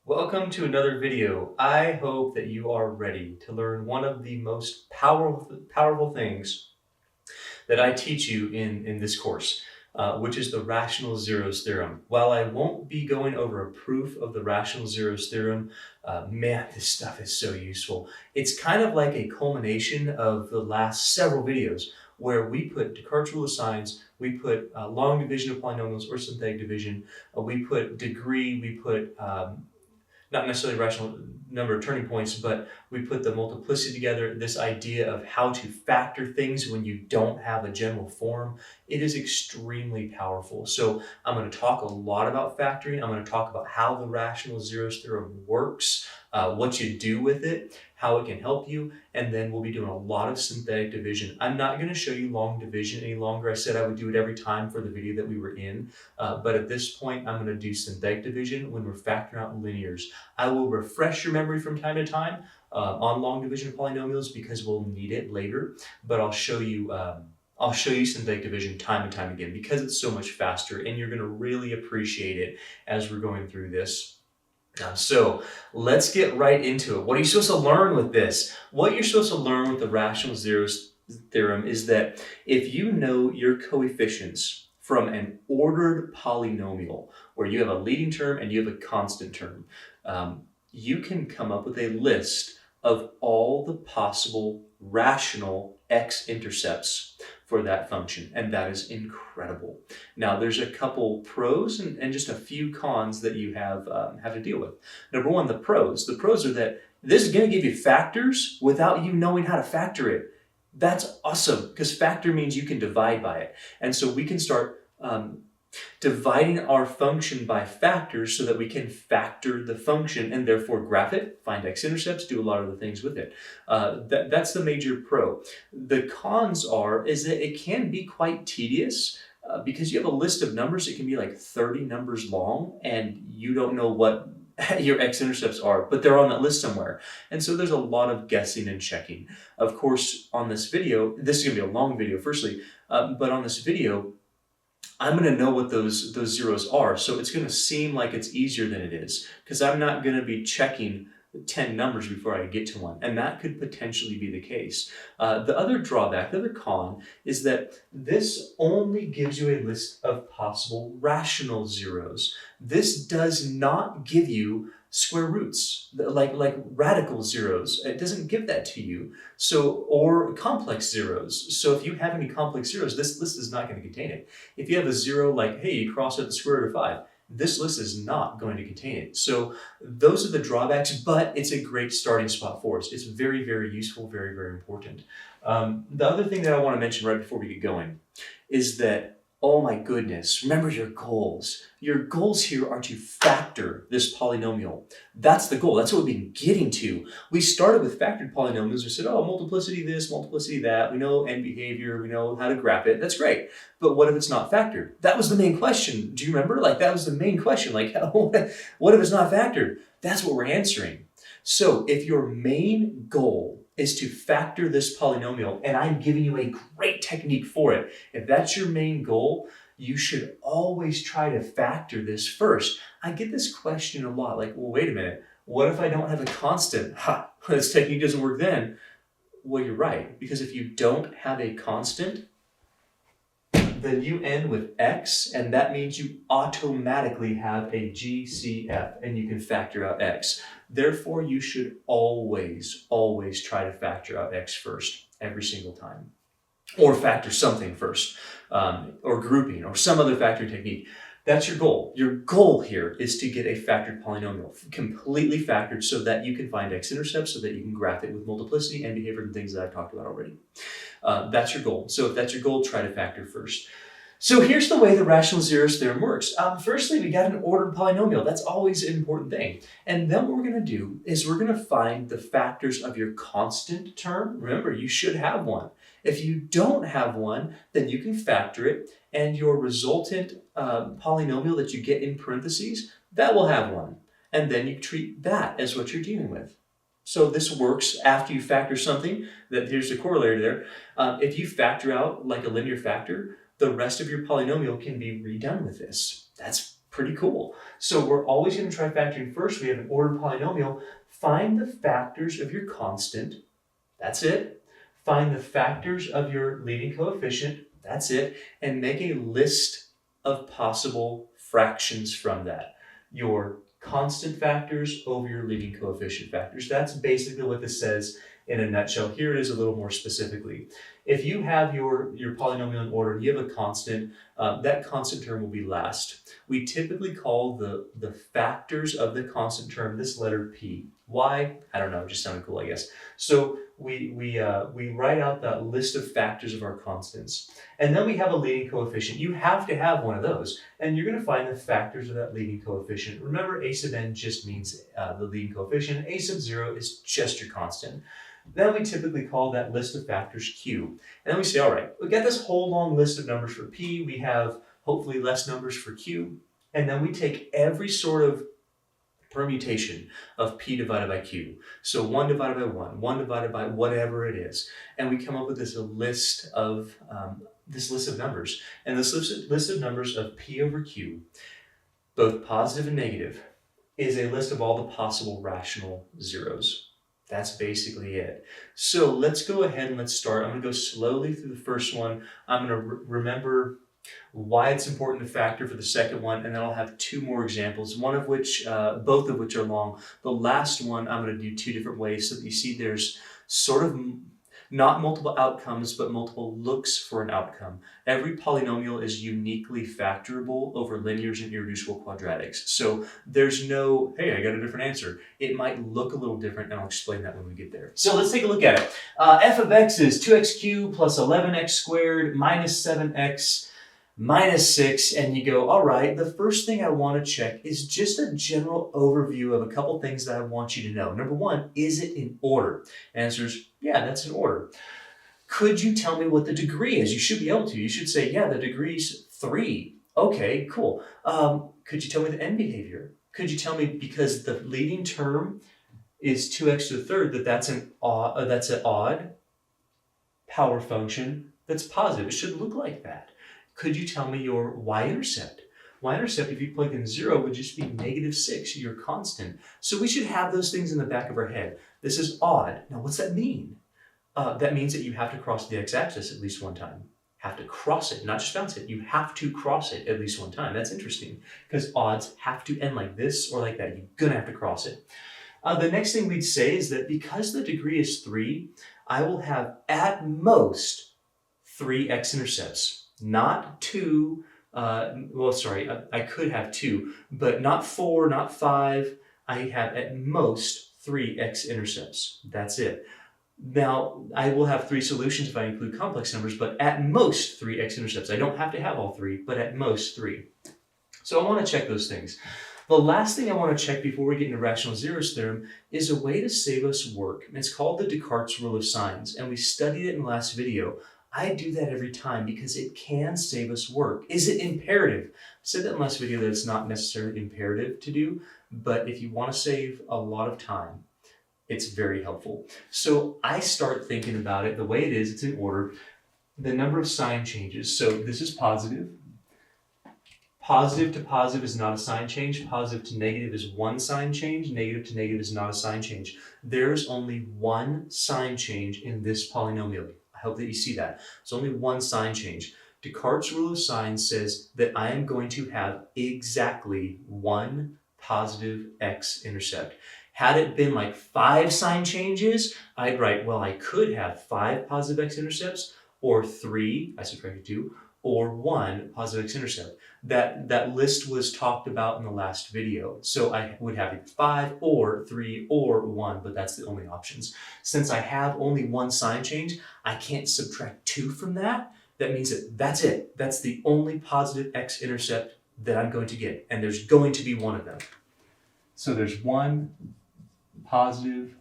Welcome to another video. I hope that you are ready to learn one of the most powerful things that I teach you in this course, which is the rational zeros theorem. While I won't be going over a proof of the rational zeros theorem, man, this stuff is so useful. It's kind of like a culmination of the last several videos where we put Descartes' rule of signs, we put long division of polynomials or synthetic division, we put degree, we put not necessarily rational number of turning points, but we put the multiplicity together, this idea of how to factor things when you don't have a general form. It is extremely powerful. So I'm going to talk a lot about factoring. I'm going to talk about how the rational zeros theorem works, what you do with it, how it can help you, and then we'll be doing a lot of synthetic division. I'm not going to show you long division any longer. I said I would do it every time for the video that we were in, but at this point I'm going to do synthetic division when we're factoring out linears. I will refresh your memory from time to time on long division of polynomials because we'll need it later, but I'll show you synthetic division time and time again because it's so much faster and you're going to really appreciate it as we're going through this. So let's get right into it. What are you supposed to learn with this? What you're supposed to learn with the rational zeros theorem is that if you know your coefficients from an ordered polynomial where you have a leading term and you have a constant term, you can come up with a list of all the possible rational x-intercepts for that function, and that is incredible. Now, there's a couple pros and just a few cons that you have to deal with. Number one, the pros. The pros are that this is going to give you factors without you knowing how to factor it. That's awesome, because factor means you can divide by it. And so we can start dividing our function by factors so that we can factor the function and therefore graph it, find x-intercepts, do a lot of the things with it. That's the major pro. The cons is that it can be quite tedious because you have a list of numbers. It can be like 30 numbers long and you don't know what your x-intercepts are, but they're on that list somewhere. And so there's a lot of guessing and checking. Of course, on this video, this is going to be a long video firstly, but on this video, I'm going to know what those zeros are. So it's going to seem like it's easier than it is because I'm not going to be checking 10 numbers before I get to one. And that could potentially be the case. The other drawback, the other con, is that this only gives you a list of possible rational zeros. This does not give you square roots, like radical zeros. It doesn't give that to you. So, or complex zeros. So if you have any complex zeros, this list is not going to contain it. If you have a zero like, hey, you cross out the square root of 5, this list is not going to contain it. So those are the drawbacks, but it's a great starting spot for us. It's very, very useful, very, very important. The other thing that I want to mention right before we get going is that, oh my goodness, remember your goals. Your goals here are to factor this polynomial. That's the goal. That's what we've been getting to. We started with factored polynomials. We said, oh, multiplicity this, multiplicity that. We know end behavior. We know how to graph it. That's great. But what if it's not factored? That was the main question. Do you remember? Like, that was the main question. Like, what if it's not factored? That's what we're answering. So if your main goal is to factor this polynomial, and I'm giving you a great technique for it. If that's your main goal, you should always try to factor this first. I get this question a lot, like, well, wait a minute, what if I don't have a constant? Ha, this technique doesn't work then. Well, you're right, because if you don't have a constant, then you end with x, and that means you automatically have a GCF, and you can factor out x. Therefore, you should always, always try to factor out x first, every single time. Or factor something first, or grouping, or some other factoring technique. That's your goal. Your goal here is to get a factored polynomial, completely factored so that you can find x-intercepts, so that you can graph it with multiplicity and behavior and things that I've talked about already. That's your goal. So if that's your goal, try to factor first. So here's the way the rational zeros theorem works. Firstly, we got an ordered polynomial. That's always an important thing. And then what we're going to do is we're going to find the factors of your constant term. Remember, you should have one. If you don't have one, then you can factor it, and your resultant polynomial that you get in parentheses, that will have one. And then you treat that as what you're dealing with. So this works after you factor something. Here's the corollary there. If you factor out like a linear factor, the rest of your polynomial can be redone with this. That's Pretty cool. So we're always going to try factoring first. We have an ordered polynomial. Find the factors of your constant. That's it. Find the factors of your leading coefficient. That's it. And make a list of possible fractions from that. Your constant factors over your leading coefficient factors. That's basically what this says in a nutshell. Here it is a little more specifically. If you have your polynomial in order, you have a constant, that constant term will be last. We typically call the factors of the constant term this letter P. Why? I don't know, it just sounded cool, I guess. So we write out that list of factors of our constants. And then we have a leading coefficient. You have to have one of those. And you're going to find the factors of that leading coefficient. Remember, a sub n just means the leading coefficient. A sub 0 is just your constant. Then we typically call that list of factors Q. And then we say, all right, we got this whole long list of numbers for P. We have hopefully less numbers for Q. And then we take every sort of permutation of P divided by Q. So 1 divided by 1, 1 divided by whatever it is. And we come up with this list of numbers. And this list of numbers of P over Q, both positive and negative, is a list of all the possible rational zeros. That's basically it. So let's go ahead and let's start. I'm going to go slowly through the first one. I'm going to remember why it's important to factor for the second one, and then I'll have two more examples, both of which are long. The last one I'm going to do two different ways so that you see there's sort of not multiple outcomes, but multiple looks for an outcome. Every polynomial is uniquely factorable over linears and irreducible quadratics. So there's no, hey, I got a different answer. It might look a little different, and I'll explain that when we get there. So let's take a look at it. F of x is 2x cubed plus 11x squared minus 7x minus 6, and you go, all right, the first thing I want to check is just a general overview of a couple things that I want you to know. Number one, is it in order? Answers, yeah, that's in order. Could you tell me what the degree is? You should be able to. You should say, yeah, the degree's 3. Okay, cool. Could you tell me the end behavior? Could you tell me, because the leading term is 2x to the third, that's an odd power function that's positive. It should look like that. Could you tell me your y-intercept? Y-intercept, if you plug in 0, would just be -6, your constant. So we should have those things in the back of our head. This is odd. Now, what's that mean? That means that you have to cross the x-axis at least one time. Have to cross it, not just bounce it. You have to cross it at least one time. That's interesting, because odds have to end like this or like that. You're going to have to cross it. The next thing we'd say is that because the degree is 3, I will have at most 3 x-intercepts. Not 2, I could have 2, but not 4, not 5. I have at most 3 x-intercepts. That's it. Now, I will have 3 solutions if I include complex numbers, but at most 3 x-intercepts. I don't have to have all 3, but at most 3. So I want to check those things. The last thing I want to check before we get into rational zeros theorem is a way to save us work. It's called the Descartes rule of signs, and we studied it in the last video. I do that every time because it can save us work. Is it imperative? I said that in the last video that it's not necessarily imperative to do, but if you want to save a lot of time, it's very helpful. So I start thinking about it the way it is, it's in order, the number of sign changes. So this is positive. Positive to positive is not a sign change. Positive to negative is one sign change. Negative to negative is not a sign change. There's only one sign change in this polynomial. I hope that you see that. It's only one sign change. Descartes' rule of signs says that I am going to have exactly one positive x-intercept. Had it been like 5 sign changes, I'd write, well, I could have 5 positive x-intercepts, or 3, I subtracted 2, or 1 positive x-intercept. That list was talked about in the last video. So I would have either 5 or 3 or 1, but that's the only options. Since I have only one sign change, I can't subtract 2 from that. That means that that's it. That's the only positive x-intercept that I'm going to get. And there's going to be one of them. So there's one positive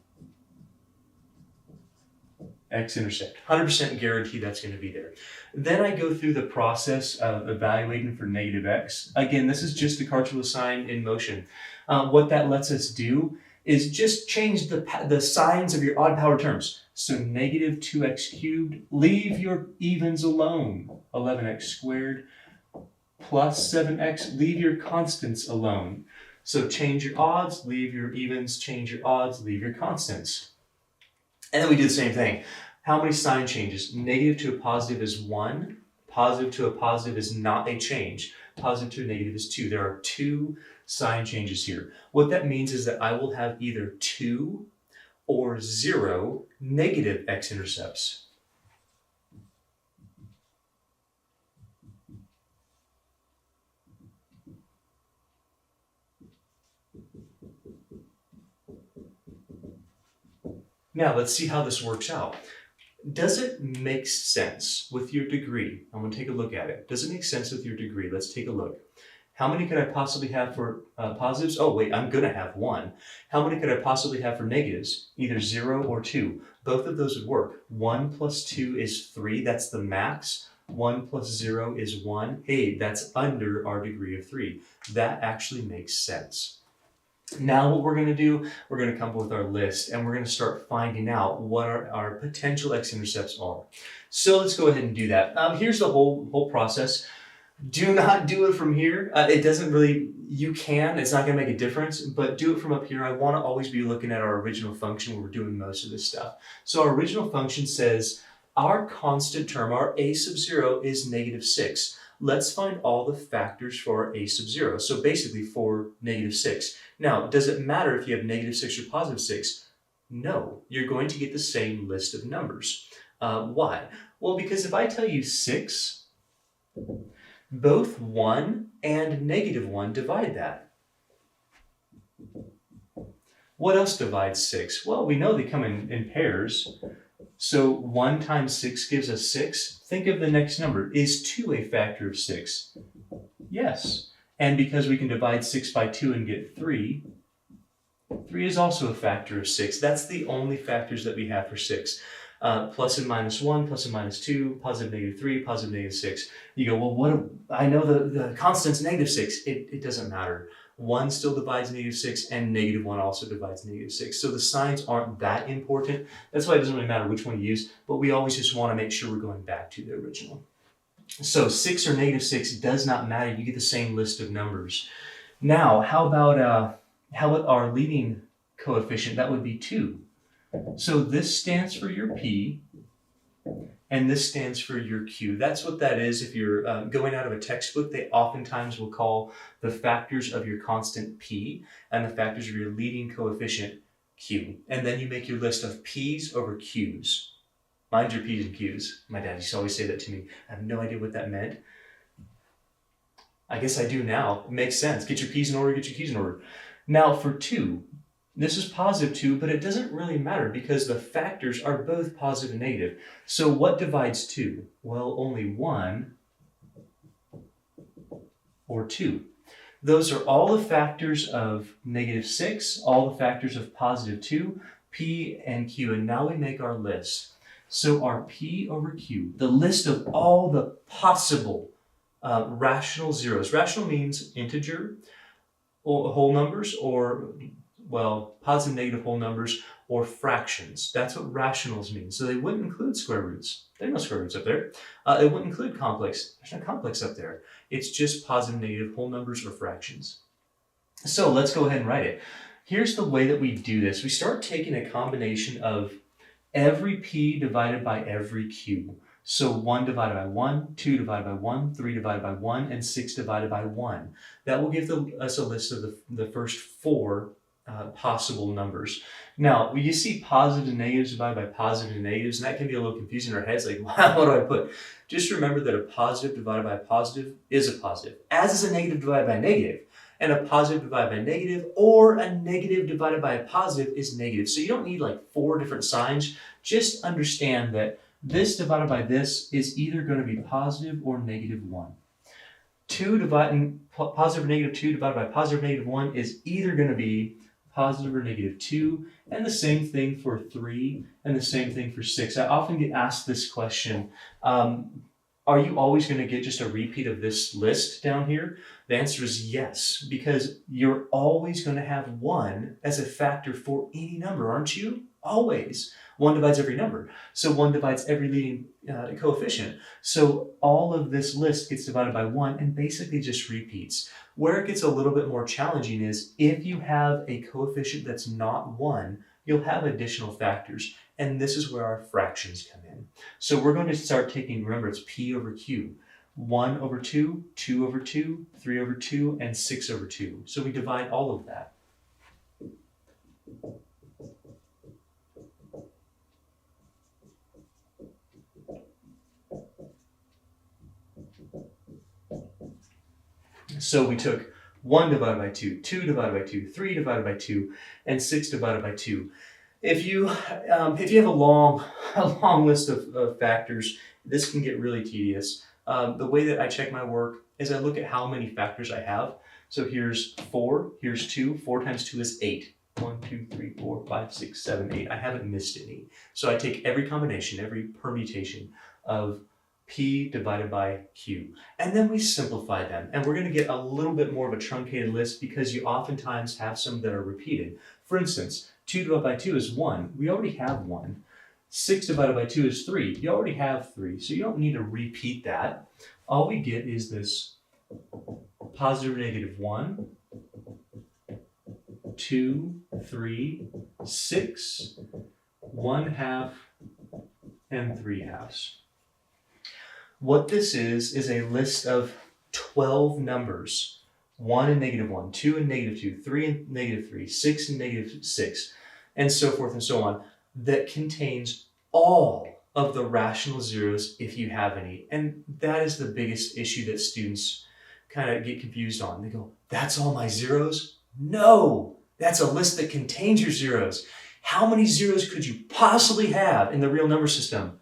x-intercept. 100% guarantee that's going to be there. Then I go through the process of evaluating for negative x. Again, this is just Descartes' rule of sign in motion. What that lets us do is just change the signs of your odd power terms. So negative 2x cubed, leave your evens alone. 11x squared plus 7x, leave your constants alone. So change your odds, leave your evens, change your odds, leave your constants. And then we do the same thing. How many sign changes? Negative to a positive is 1. Positive to a positive is not a change. Positive to a negative is 2. There are 2 sign changes here. What that means is that I will have either 2 or 0 negative x-intercepts. Now, let's see how this works out. Does it make sense with your degree? I'm going to take a look at it. Does it make sense with your degree? Let's take a look. How many could I possibly have for positives? Oh, wait, I'm going to have 1. How many could I possibly have for negatives? Either 0 or 2. Both of those would work. 1 plus 2 is 3. That's the max. 1 plus 0 is 1. Hey, that's under our degree of 3. That actually makes sense. Now what we're going to do, we're going to come up with our list and we're going to start finding out what our potential x-intercepts are. So let's go ahead and do that. Here's the whole process. Do not do it from here. It doesn't really, you can, it's not going to make a difference, but do it from up here. I want to always be looking at our original function when we're doing most of this stuff. So our original function says our constant term, our a sub 0 is negative 6. Let's find all the factors for a sub 0. So basically for negative 6. Now, does it matter if you have negative 6 or positive 6? No, you're going to get the same list of numbers. Why? Well, because if I tell you 6, both 1 and negative 1 divide that. What else divides 6? Well, we know they come in pairs. So 1 times 6 gives us 6. Think of the next number. Is 2 a factor of 6? Yes. And because we can divide 6 by 2 and get 3, 3 is also a factor of 6. That's the only factors that we have for 6. Plus and minus 1, plus and minus 2, positive negative 3, positive negative 6. You go, well, I know the constant's negative 6. It doesn't matter. 1 still divides negative 6, and negative 1 also divides negative 6. So the signs aren't that important. That's why it doesn't really matter which one you use, but we always just want to make sure we're going back to the original. So 6 or negative 6 does not matter. You get the same list of numbers. Now, how about our leading coefficient? That would be 2. So this stands for your P, and this stands for your Q. That's what that is. If you're going out of a textbook, they oftentimes will call the factors of your constant P and the factors of your leading coefficient Q. And then you make your list of P's over Q's. Mind your P's and Q's. My dad used to always say that to me. I have no idea what that meant. I guess I do now. It makes sense. Get your P's in order, get your Q's in order. Now for 2, this is positive 2, but it doesn't really matter because the factors are both positive and negative. So what divides 2? Well, only 1 or 2. Those are all the factors of negative 6, all the factors of positive 2, P and Q. And now we make our list. So our P over Q, the list of all the possible rational zeros. Rational means integer or whole numbers, or, well, positive negative whole numbers, or fractions. That's what rationals mean. So they wouldn't include square roots. There are no square roots up there. It wouldn't include complex. There's no complex up there. It's just positive negative whole numbers or fractions. So let's go ahead and write it. Here's the way that we do this. We start taking a combination of every P divided by every Q. So 1 divided by 1, 2 divided by 1, 3 divided by 1, and 6 divided by 1. That will give us a list of the first 4 possible numbers. Now, you see positives and negatives divided by positives and negatives, and that can be a little confusing in our heads, like, wow, what do I put? Just remember that a positive divided by a positive is a positive, as is a negative divided by a negative. And a positive divided by a negative or a negative divided by a positive is negative. So you don't need like 4 different signs. Just understand that this divided by this is either going to be positive or negative 1. Positive or negative 2 divided by positive or negative 1 is either going to be positive or negative 2, and the same thing for 3, and the same thing for 6. I often get asked this question, are you always going to get just a repeat of this list down here? The answer is yes, because you're always going to have 1 as a factor for any number, aren't you? Always. 1 divides every number. So 1 divides every leading coefficient. So all of this list gets divided by 1 and basically just repeats. Where it gets a little bit more challenging is if you have a coefficient that's not 1, you'll have additional factors. And this is where our fractions come in. So we're going to start taking, remember, it's P over Q. 1 over 2, 2 over 2, 3 over 2, and 6 over 2. So we divide all of that. So we took 1 divided by 2, 2 divided by 2, 3 divided by 2, and 6 divided by 2. If you have a long list of factors, this can get really tedious. The way that I check my work is I look at how many factors I have. So here's 4, here's 2, 4 times 2 is 8. 1, 2, 3, 4, 5, 6, 7, 8. I haven't missed any. So I take every combination, every permutation of P divided by Q. And then we simplify them. And we're going to get a little bit more of a truncated list because you oftentimes have some that are repeated. For instance, 2 divided by 2 is 1. We already have 1. 6 divided by 2 is 3. You already have 3. So you don't need to repeat that. All we get is this positive or negative 1, 2, 3, 6, 1/2, and 3/2. What this is a list of 12 numbers. 1 and negative 1, 2 and negative 2, 3 and negative 3, 6 and negative 6, and so forth and so on, that contains all of the rational zeros if you have any. And that is the biggest issue that students kind of get confused on. They go, that's all my zeros? No, that's a list that contains your zeros. How many zeros could you possibly have in the real number system?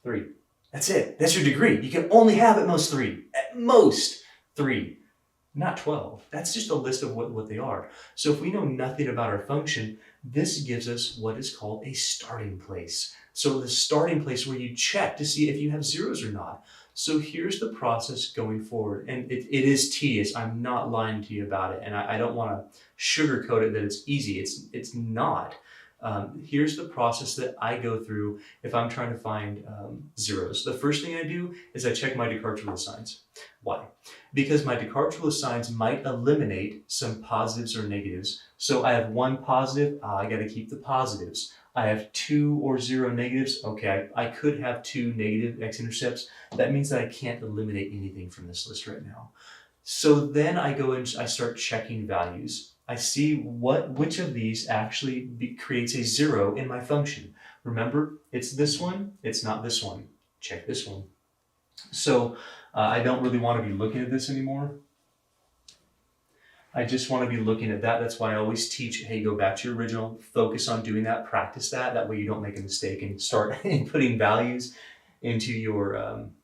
3. That's it. That's your degree. You can only have at most 3. At most 3. Not 12. That's just a list of what they are. So if we know nothing about our function, this gives us what is called a starting place. So the starting place where you check to see if you have zeros or not. So here's the process going forward. And it is tedious. I'm not lying to you about it. And I don't want to sugarcoat it that it's easy. It's not. Here's the process that I go through if I'm trying to find zeros. The first thing I do is I check my Descartes rule of signs. Why? Because my Descartes rule of signs might eliminate some positives or negatives. So I have 1 positive, I got to keep the positives. I have 2 or 0 negatives. Okay, I could have 2 negative x-intercepts. That means that I can't eliminate anything from this list right now. So then I go and I start checking values. I see which of these actually creates a 0 in my function. Remember, it's this one, it's not this one. Check this one. So I don't really want to be looking at this anymore. I just want to be looking at that. That's why I always teach, hey, go back to your original, focus on doing that, practice that. That way you don't make a mistake and start inputting values into your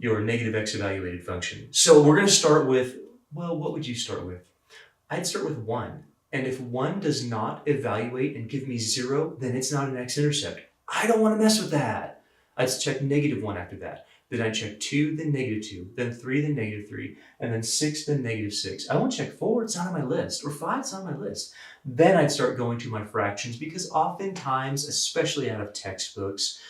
negative x evaluated function. So we're going to start with, well, what would you start with? I'd start with 1. And if 1 does not evaluate and give me 0, then it's not an x-intercept. I don't want to mess with that. I'd check negative 1 after that. Then I'd check 2, then negative 2, then 3, then negative 3, and then 6, then negative 6. I won't check 4, it's not on my list, or 5, it's not on my list. Then I'd start going to my fractions because oftentimes, especially out of textbooks,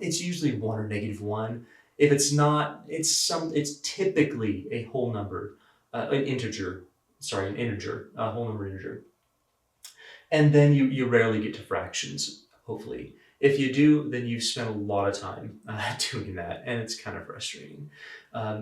it's usually 1 or negative 1. If it's not, it's typically a whole number, an integer, a whole number integer. And then you rarely get to fractions, hopefully. If you do, then you've spent a lot of time doing that, and it's kind of frustrating.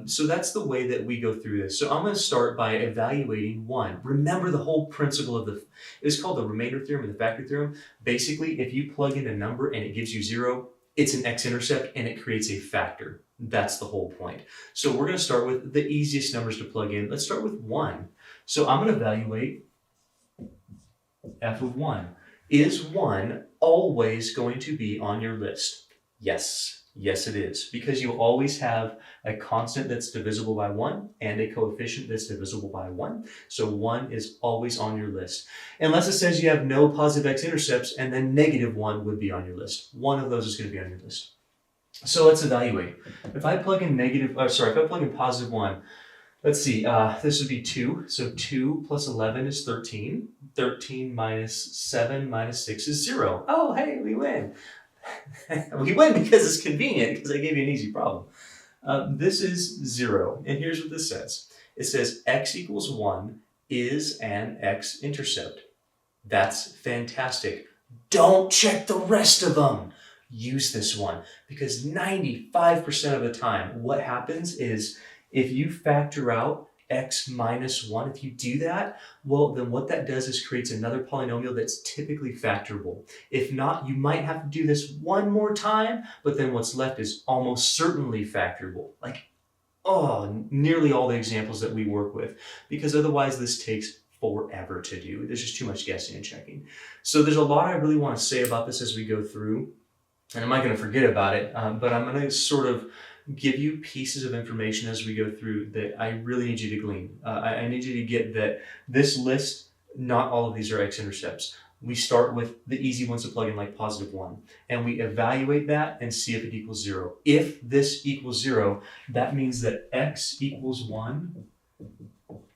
So that's the way that we go through this. So I'm going to start by evaluating 1. Remember the whole principle of it's called the remainder theorem and the factor theorem. Basically, if you plug in a number and it gives you 0, it's an x-intercept and it creates a factor. That's the whole point. So we're going to start with the easiest numbers to plug in. Let's start with 1. So I'm going to evaluate f of 1. Is 1 always going to be on your list? Yes. Yes, it is. Because you always have a constant that's divisible by 1 and a coefficient that's divisible by 1. So 1 is always on your list. Unless it says you have no positive x-intercepts, and then negative 1 would be on your list. One of those is going to be on your list. So let's evaluate. If I plug in positive 1, Let's see, this would be 2. So 2 plus 11 is 13. 13 minus 7 minus 6 is 0. Oh, hey, we win. We win because it's convenient, because I gave you an easy problem. This is 0, and here's what this says. It says x equals 1 is an x-intercept. That's fantastic. Don't check the rest of them. Use this one, because 95% of the time, what happens is if you factor out x minus 1, if you do that, well, then what that does is creates another polynomial that's typically factorable. If not, you might have to do this one more time, but then what's left is almost certainly factorable. Like, oh, nearly all the examples that we work with, because otherwise this takes forever to do. There's just too much guessing and checking. So there's a lot I really want to say about this as we go through, and I'm not going to forget about it, but I'm going to sort of give you pieces of information as we go through that I really need you to glean. I need you to get that this list, not all of these are x-intercepts. We start with the easy ones to plug in, like positive 1, and we evaluate that and see if it equals 0. If this equals 0, that means that x equals 1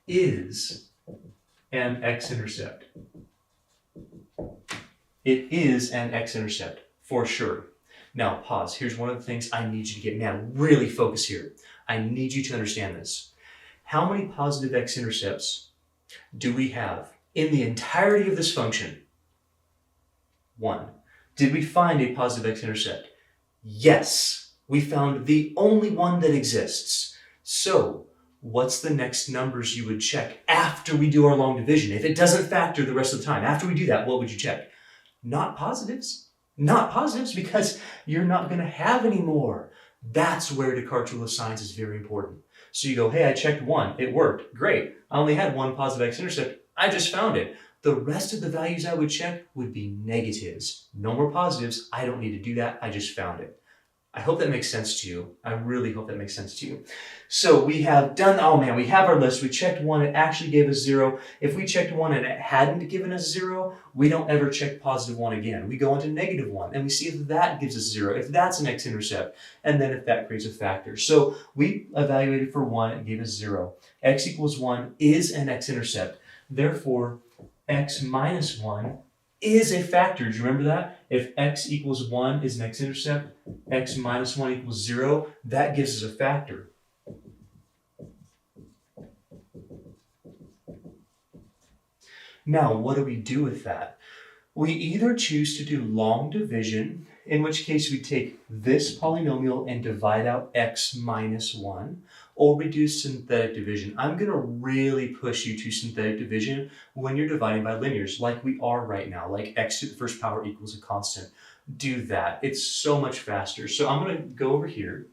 is an x-intercept. It is an x-intercept, for sure. Now, pause. Here's one of the things I need you to get. Now, really focus here. I need you to understand this. How many positive x-intercepts do we have in the entirety of this function? 1. Did we find a positive x-intercept? Yes. We found the only one that exists. So, what's the next numbers you would check after we do our long division? If it doesn't factor the rest of the time, after we do that, what would you check? Not positives. Not positives, because you're not going to have any more. That's where Descartes' rule of signs is very important. So you go, hey, I checked 1. It worked. Great. I only had 1 positive x-intercept. I just found it. The rest of the values I would check would be negatives. No more positives. I don't need to do that. I just found it. I hope that makes sense to you. I really hope that makes sense to you. So we have done, oh man, we have our list. We checked 1, it actually gave us 0. If we checked 1 and it hadn't given us 0, we don't ever check positive 1 again. We go into negative 1 and we see if that gives us 0, if that's an x-intercept, and then if that creates a factor. So we evaluated for 1, it gave us 0. X equals 1 is an x-intercept. Therefore, x minus 1 is a factor. Do you remember that? If x equals 1 is an x-intercept, x minus 1 equals 0, that gives us a factor. Now, what do we do with that? We either choose to do long division, in which case we take this polynomial and divide out x minus 1, or we do synthetic division. I'm going to really push you to synthetic division when you're dividing by linears, like we are right now, like x to the first power equals a constant. Do that. It's so much faster. So I'm going to go over here,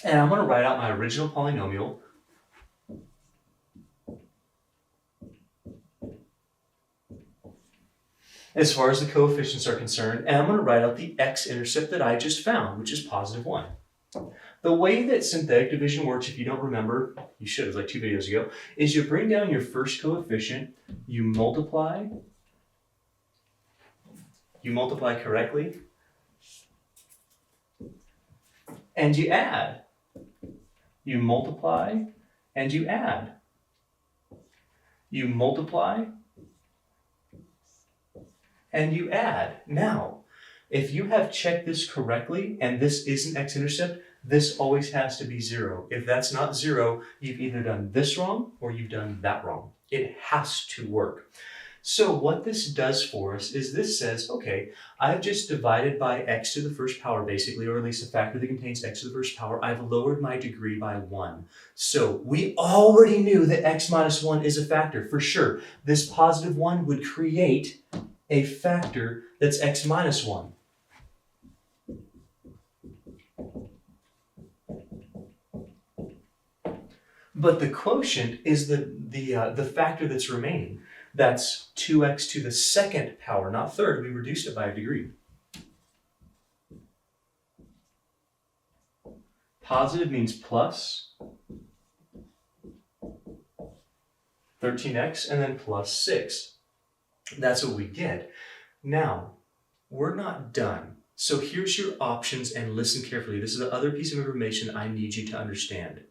and I'm going to write out my original polynomial. As far as the coefficients are concerned, and I'm going to write out the x-intercept that I just found, which is positive 1. The way that synthetic division works, if you don't remember, you should have, like 2 videos ago, is you bring down your first coefficient, you multiply correctly, and you add. You multiply and you add. You multiply and you add. Now, if you have checked this correctly and this is an x-intercept, this always has to be 0. If that's not 0, you've either done this wrong or you've done that wrong. It has to work. So what this does for us is this says, okay, I've just divided by x to the first power basically, or at least a factor that contains x to the first power. I've lowered my degree by 1. So we already knew that x minus 1 is a factor for sure. This positive 1 would create a factor that's x minus 1. But the quotient is the factor that's remaining. That's 2x to the second power, not third. We reduced it by a degree. Positive means plus 13x and then plus 6. That's what we get. Now, we're not done. So here's your options, and listen carefully. This is the other piece of information I need you to understand.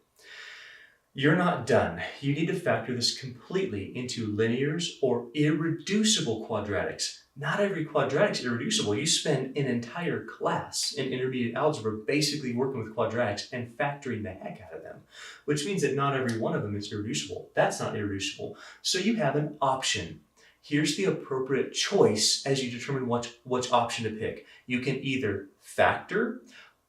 You're not done. You need to factor this completely into linears or irreducible quadratics. Not every quadratic is irreducible. You spend an entire class in intermediate algebra basically working with quadratics and factoring the heck out of them, which means that not every one of them is irreducible. That's not irreducible. So you have an option. Here's the appropriate choice as you determine which option to pick. You can either factor,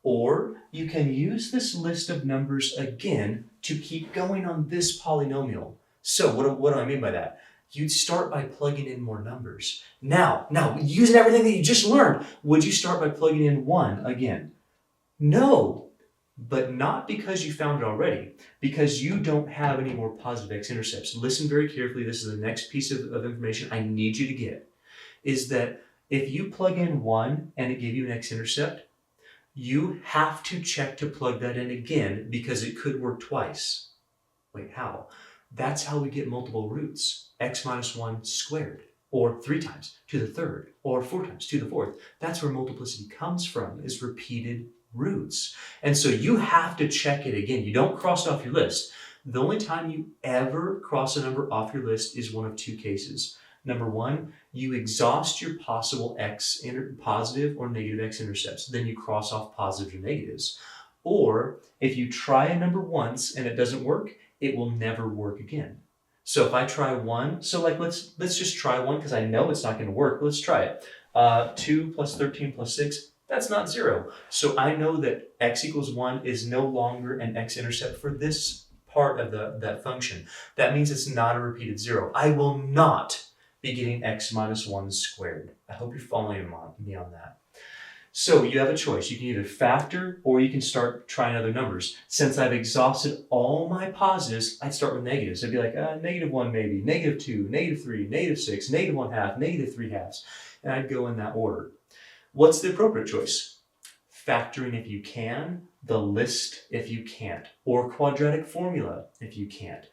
or you can use this list of numbers again to keep going on this polynomial. So what do I mean by that? You'd start by plugging in more numbers. Now, using everything that you just learned, would you start by plugging in 1 again? No, but not because you found it already, because you don't have any more positive x-intercepts. Listen very carefully. This is the next piece of information I need you to get, is that if you plug in 1 and it gave you an x-intercept, you have to check to plug that in again because it could work twice. Wait, how? That's how we get multiple roots. X minus 1 squared, or 3 times to the third, or 4 times to the fourth. That's where multiplicity comes from, is repeated roots. And so you have to check it again. You don't cross it off your list. The only time you ever cross a number off your list is one of 2 cases. Number 1, you exhaust your possible positive or negative x-intercepts. Then you cross off positives or negatives. Or if you try a number once and it doesn't work, it will never work again. So if I try 1, so like let's just try 1 because I know it's not going to work. Let's try it. 2 plus 13 plus 6, that's not 0. So I know that x equals 1 is no longer an x-intercept for this part of that function. That means it's not a repeated 0. I will not be getting x minus 1 squared. I hope you're following me on that. So you have a choice. You can either factor or you can start trying other numbers. Since I've exhausted all my positives, I'd start with negatives. I'd be like, -1 maybe, -2, -3, -6, -1/2, -3/2. And I'd go in that order. What's the appropriate choice? Factoring if you can, the list if you can't, or quadratic formula if you can't.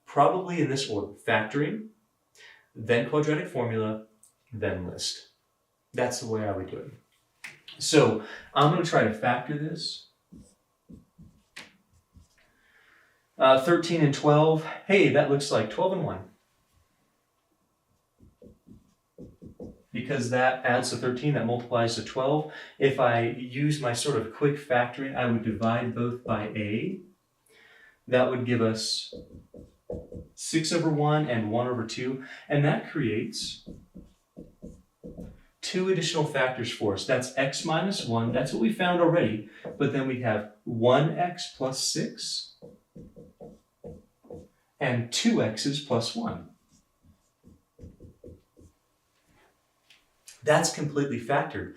Probably in this order: factoring, then quadratic formula, then list. That's the way I would do it. So I'm going to try to factor this. 13 and 12. Hey, that looks like 12 and 1. Because that adds to 13, that multiplies to 12. If I use my sort of quick factoring, I would divide both by a. That would give us 6/1 and 1/2. And that creates 2 additional factors for us. That's x minus 1. That's what we found already. But then we have 1x plus 6 and 2x's plus 1. That's completely factored.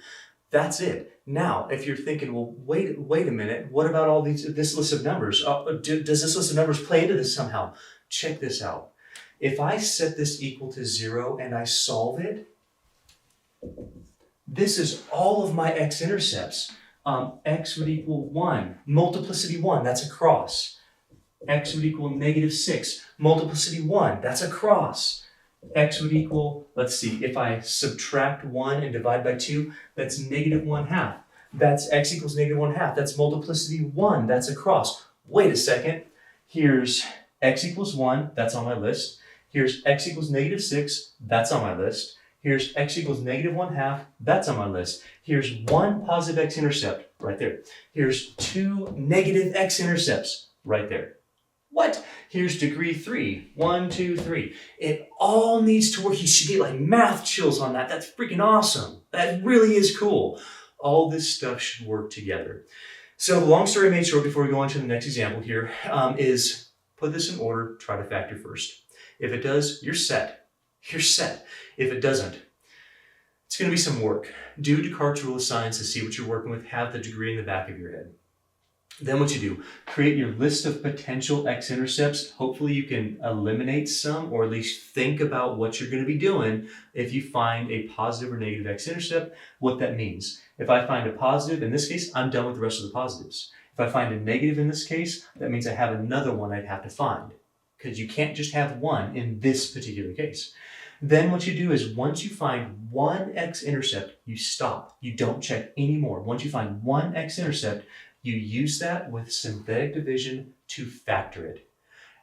That's it. Now, if you're thinking, well, wait a minute, what about all this list of numbers? Does this list of numbers play into this somehow? Check this out. If I set this equal to 0 and I solve it, this is all of my x-intercepts. X would equal 1, multiplicity 1, that's a cross. X would equal -6, multiplicity 1, that's a cross. X would equal, let's see, if I subtract 1 and divide by 2, that's -1/2. That's x equals -1/2. That's multiplicity 1. That's a cross. Wait a second. Here's x equals 1. That's on my list. Here's x equals -6. That's on my list. Here's x equals -1/2. That's on my list. Here's 1 positive x-intercept right there. Here's 2 negative x-intercepts right there. What? Here's degree 3. 1, 2, 3. It all needs to work. You should get like math chills on that. That's freaking awesome. That really is cool. All this stuff should work together. So the long story made short before we go on to the next example here is put this in order, try to factor first. If it does, you're set. You're set. If it doesn't, it's going to be some work. Do Descartes' rule of science to see what you're working with. Have the degree in the back of your head. Then what you do, create your list of potential x-intercepts. Hopefully you can eliminate some, or at least think about what you're going to be doing if you find a positive or negative x-intercept, what that means. If I find a positive, in this case, I'm done with the rest of the positives. If I find a negative in this case, that means I have another one I'd have to find, because you can't just have one in this particular case. Then what you do is once you find one x-intercept, you stop. You don't check anymore. Once you find one x-intercept, you use that with synthetic division to factor it.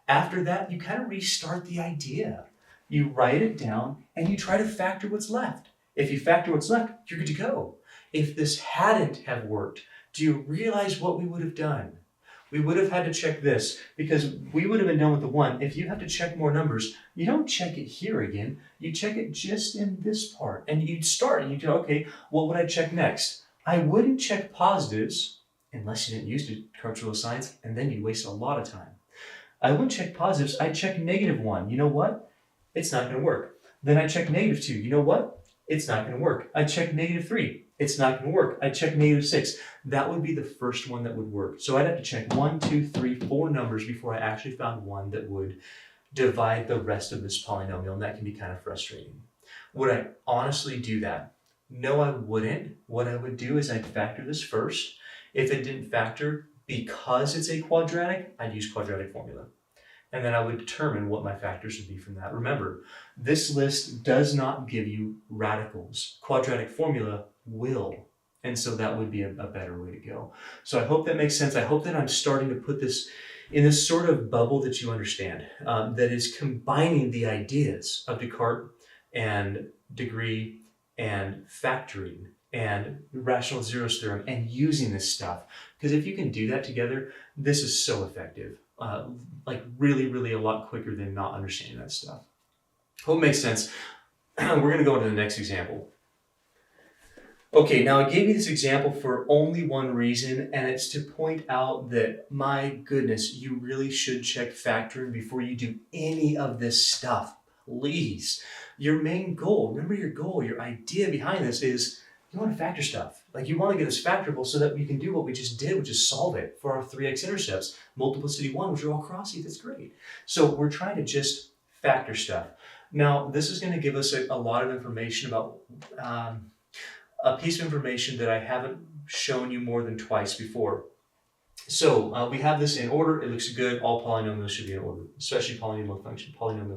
After that, you kind of restart the idea. You write it down and you try to factor what's left. If you factor what's left, you're good to go. If this hadn't have worked, do you realize what we would have done? We would have had to check this because we would have been done with the 1. If you have to check more numbers, you don't check it here again. You check it just in this part. And you'd start and you go, okay, what would I check next? I wouldn't check positives unless you didn't use cultural science, and then you'd waste a lot of time. I wouldn't check positives. I'd check -1. You know what? It's not going to work. Then I check -2. You know what? It's not going to work. I check -3. It's not going to work. I check -6. That would be the first one that would work. So I'd have to check 1, 2, 3, 4 numbers before I actually found one that would divide the rest of this polynomial, and that can be kind of frustrating. Would I honestly do that? No, I wouldn't. What I would do is I'd factor this first. If it didn't factor, because it's a quadratic, I'd use quadratic formula. And then I would determine what my factors would be from that. Remember, this list does not give you radicals. Quadratic formula will. And so that would be a better way to go. So I hope that makes sense. I hope that I'm starting to put this in this sort of bubble that you understand, that is combining the ideas of Descartes and degree and factoring and rational zeros theorem and using this stuff. Because if you can do that together, this is so effective. Like really, really a lot quicker than not understanding that stuff. Hope it makes sense. We're going to go into the next example. Okay, now I gave you this example for only one reason, and it's to point out that, my goodness, you really should check factoring before you do any of this stuff. Please. Your main goal, remember your goal, your idea behind this is you want to factor stuff. Like you want to get this factorable so that we can do what we just did, which is solve it for our 3 x-intercepts. Multiplicity 1, which are all crossy, that's great. So we're trying to just factor stuff. Now, this is going to give us a lot of information about a piece of information that I haven't shown you more than twice before. So we have this in order. It looks good. All polynomials should be in order, especially polynomial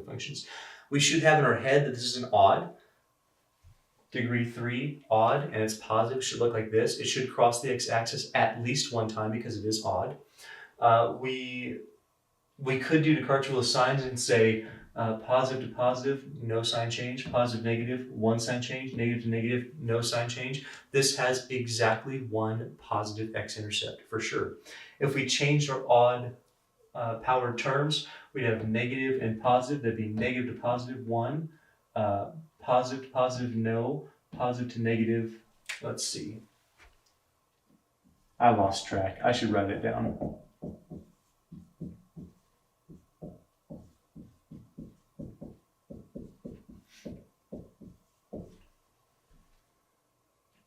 functions. We should have in our head that this is an odd. Degree 3, odd, and it's positive, should look like this. It should cross the x-axis at least one time because it is odd. We could do Descartes rule of signs and say positive to positive, no sign change. Positive, negative, one sign change. Negative to negative, no sign change. This has exactly one positive x-intercept for sure. If we changed our odd powered terms, we'd have negative and positive. That'd be negative to positive 1. Positive to positive, no. Positive to negative, let's see. I lost track. I should write it down.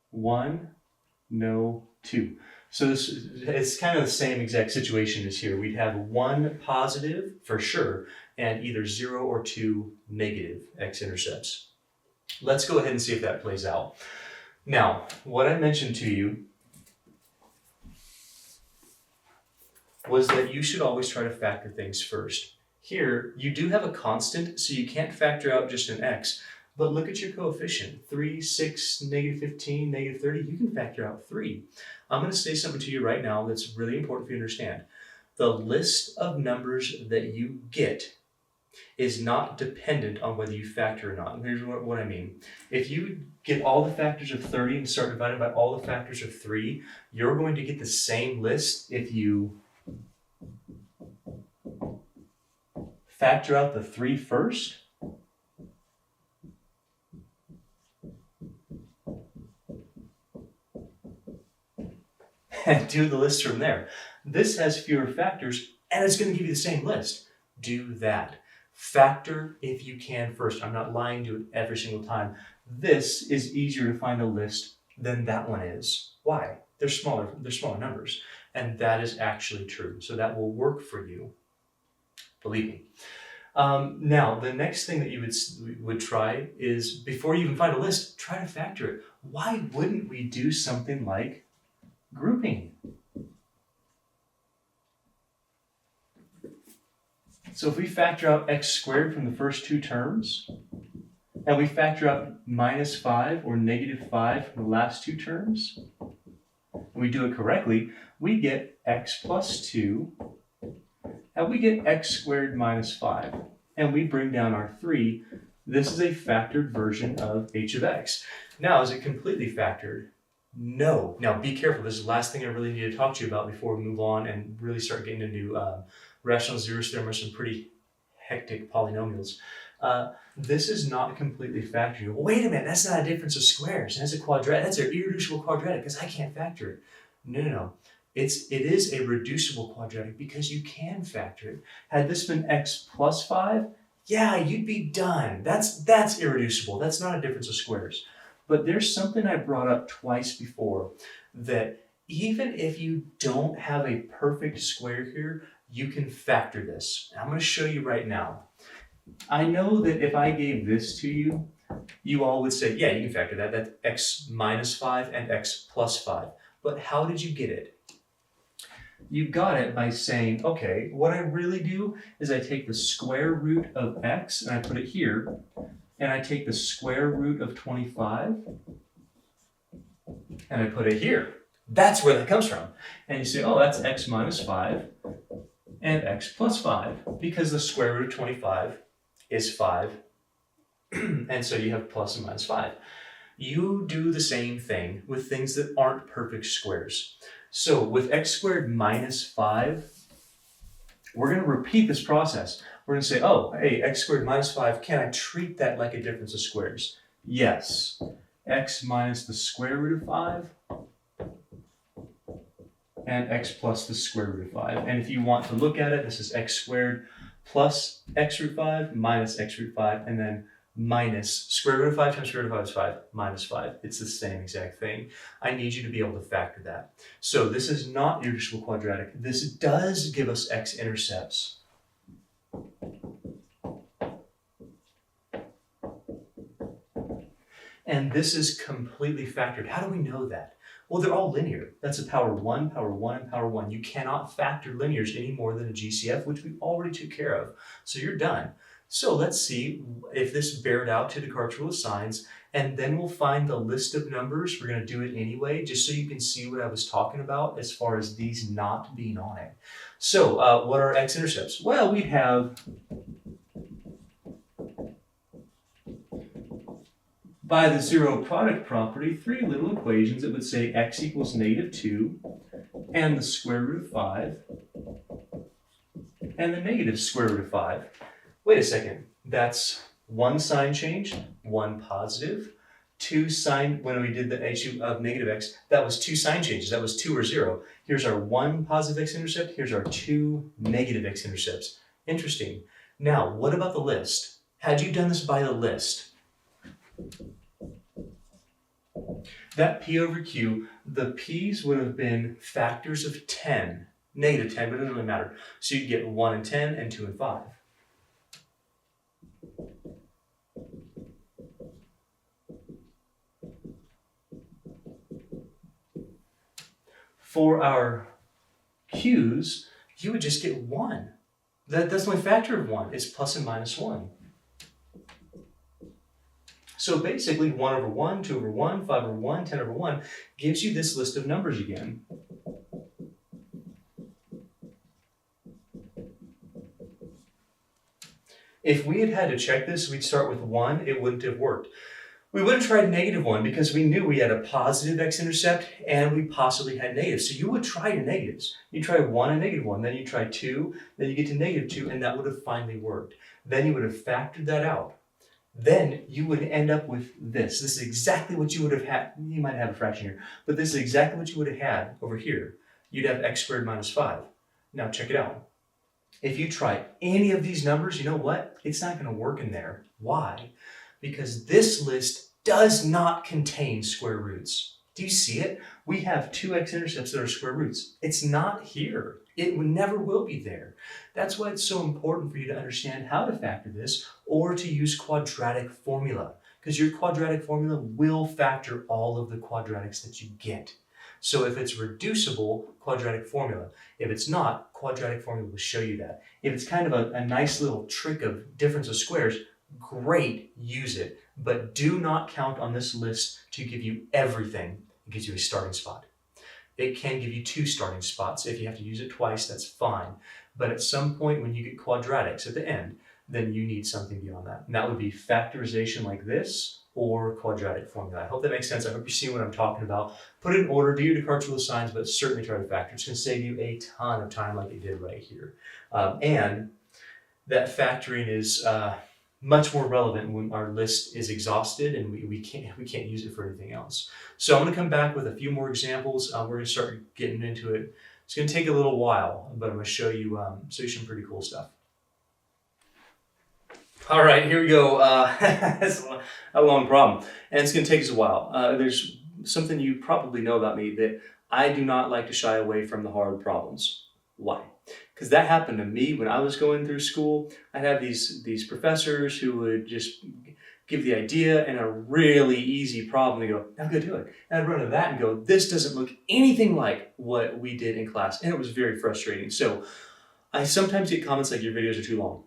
One, no, 2. So it's kind of the same exact situation as here. We'd have 1 positive for sure, and either 0 or 2 negative x-intercepts. Let's go ahead and see if that plays out. Now, what I mentioned to you was that you should always try to factor things first. Here, you do have a constant, so you can't factor out just an x, but look at your coefficient. 3, 6, negative 15, negative 30, you can factor out 3. I'm going to say something to you right now that's really important for you to understand. The list of numbers that you get is not dependent on whether you factor or not. And here's what I mean. If you get all the factors of 30 and start dividing by all the factors of 3, you're going to get the same list if you factor out the 3 first and do the list from there. This has fewer factors and it's going to give you the same list. Do that. Factor if you can first. I'm not lying to it every single time. This is easier to find a list than that one is. Why? They're smaller numbers. And that is actually true. So that will work for you. Believe me. Now, the next thing that you would try is, before you even find a list, try to factor it. Why wouldn't we do something like grouping? So if we factor out x squared from the first 2 terms, and we factor out -5 or -5 from the last two terms, and we do it correctly, we get x plus 2, and we get x squared minus 5. And we bring down our 3. This is a factored version of h of x. Now, is it completely factored? No. Now, be careful. This is the last thing I really need to talk to you about before we move on and really start getting into rational zeros theorem or some pretty hectic polynomials. This is not completely factored. Well, wait a minute, that's not a difference of squares. That's a quadratic. That's an irreducible quadratic because I can't factor it. No. It is a reducible quadratic because you can factor it. Had this been x plus 5, yeah, you'd be done. That's irreducible. That's not a difference of squares. But there's something I brought up twice before, that even if you don't have a perfect square here, you can factor this. I'm going to show you right now. I know that if I gave this to you, you all would say, yeah, you can factor that. That's x minus 5 and x plus 5. But how did you get it? You got it by saying, okay, what I really do is I take the square root of x and I put it here, and I take the square root of 25 and I put it here. That's where that comes from. And you say, oh, that's x minus 5 and x plus 5, because the square root of 25 is 5, and so you have plus and minus 5. You do the same thing with things that aren't perfect squares. So with x squared minus 5, we're going to repeat this process. We're going to say, oh, hey, x squared minus 5, can I treat that like a difference of squares? Yes. X minus the square root of 5 and x plus the square root of 5. And if you want to look at it, this is x squared plus x root 5 minus x root 5, and then minus square root of 5 times square root of 5 is 5 minus 5. It's the same exact thing. I need you to be able to factor that. So this is not irreducible quadratic. This does give us x-intercepts. And this is completely factored. How do we know that? Well, they're all linear. That's a power 1, power 1, and power 1. You cannot factor linears any more than a GCF, which we already took care of. So you're done. So let's see if this bared out to Descartes' rule of signs, and then we'll find the list of numbers. We're going to do it anyway, just so you can see what I was talking about as far as these not being on it. So what are x-intercepts? Well, we'd have, by the zero product property, 3 little equations that would say x equals -2 and the square root of 5 and the negative square root of 5. Wait a second, that's 1 sign change, 1 positive, 2 sign, when we did the h of negative x, that was 2 sign changes, that was 2 or 0. Here's our 1 positive x-intercept, here's our 2 negative x-intercepts. Interesting. Now, what about the list? Had you done this by the list, that p over q, the p's would have been factors of 10, negative 10, but it doesn't really matter. So you'd get 1 and 10 and 2 and 5. For our q's, you would just get 1. That's the only factor of 1. It's plus and minus 1. So basically 1 over 1, 2 over 1, 5 over 1, 10 over 1 gives you this list of numbers again. If we had to check this, we'd start with 1, it wouldn't have worked. We would have tried -1 because we knew we had a positive x-intercept and we possibly had negatives. So you would try your negatives. You try 1 and -1, then you try 2, then you get to -2, and that would have finally worked. Then you would have factored that out. Then you would end up with this. This is exactly what you would have had. You might have a fraction here, but this is exactly what you would have had over here. You'd have x squared minus 5. Now check it out. If you try any of these numbers, you know what? It's not going to work in there. Why? Because this list does not contain square roots. Do you see it? We have 2 x-intercepts that are square roots. It's not here. It never will be there. That's why it's so important for you to understand how to factor this or to use quadratic formula, because your quadratic formula will factor all of the quadratics that you get. So if it's reducible, quadratic formula. If it's not, quadratic formula will show you that. If it's kind of a nice little trick of difference of squares, great, use it. But do not count on this list to give you everything. It gives you a starting spot. It can give you 2 starting spots. If you have to use it twice, that's fine. But at some point when you get quadratics at the end, then you need something beyond that. And that would be factorization like this or quadratic formula. I hope that makes sense. I hope you see what I'm talking about. Put it in order, do your Descartes rule of signs, but certainly try to factor. It's going to save you a ton of time like it did right here. And that factoring is much more relevant when our list is exhausted and we can't use it for anything else. So I'm going to come back with a few more examples. We're going to start getting into it. It's going to take a little while, but I'm going to show you some pretty cool stuff. All right, here we go. That's a long problem, and it's going to take us a while. There's something you probably know about me, that I do not like to shy away from the hard problems. Why? Because that happened to me when I was going through school. I'd have these professors who would just give the idea and a really easy problem and go, now go do it. And I'd run to that and go, this doesn't look anything like what we did in class. And it was very frustrating. So I sometimes get comments like, your videos are too long.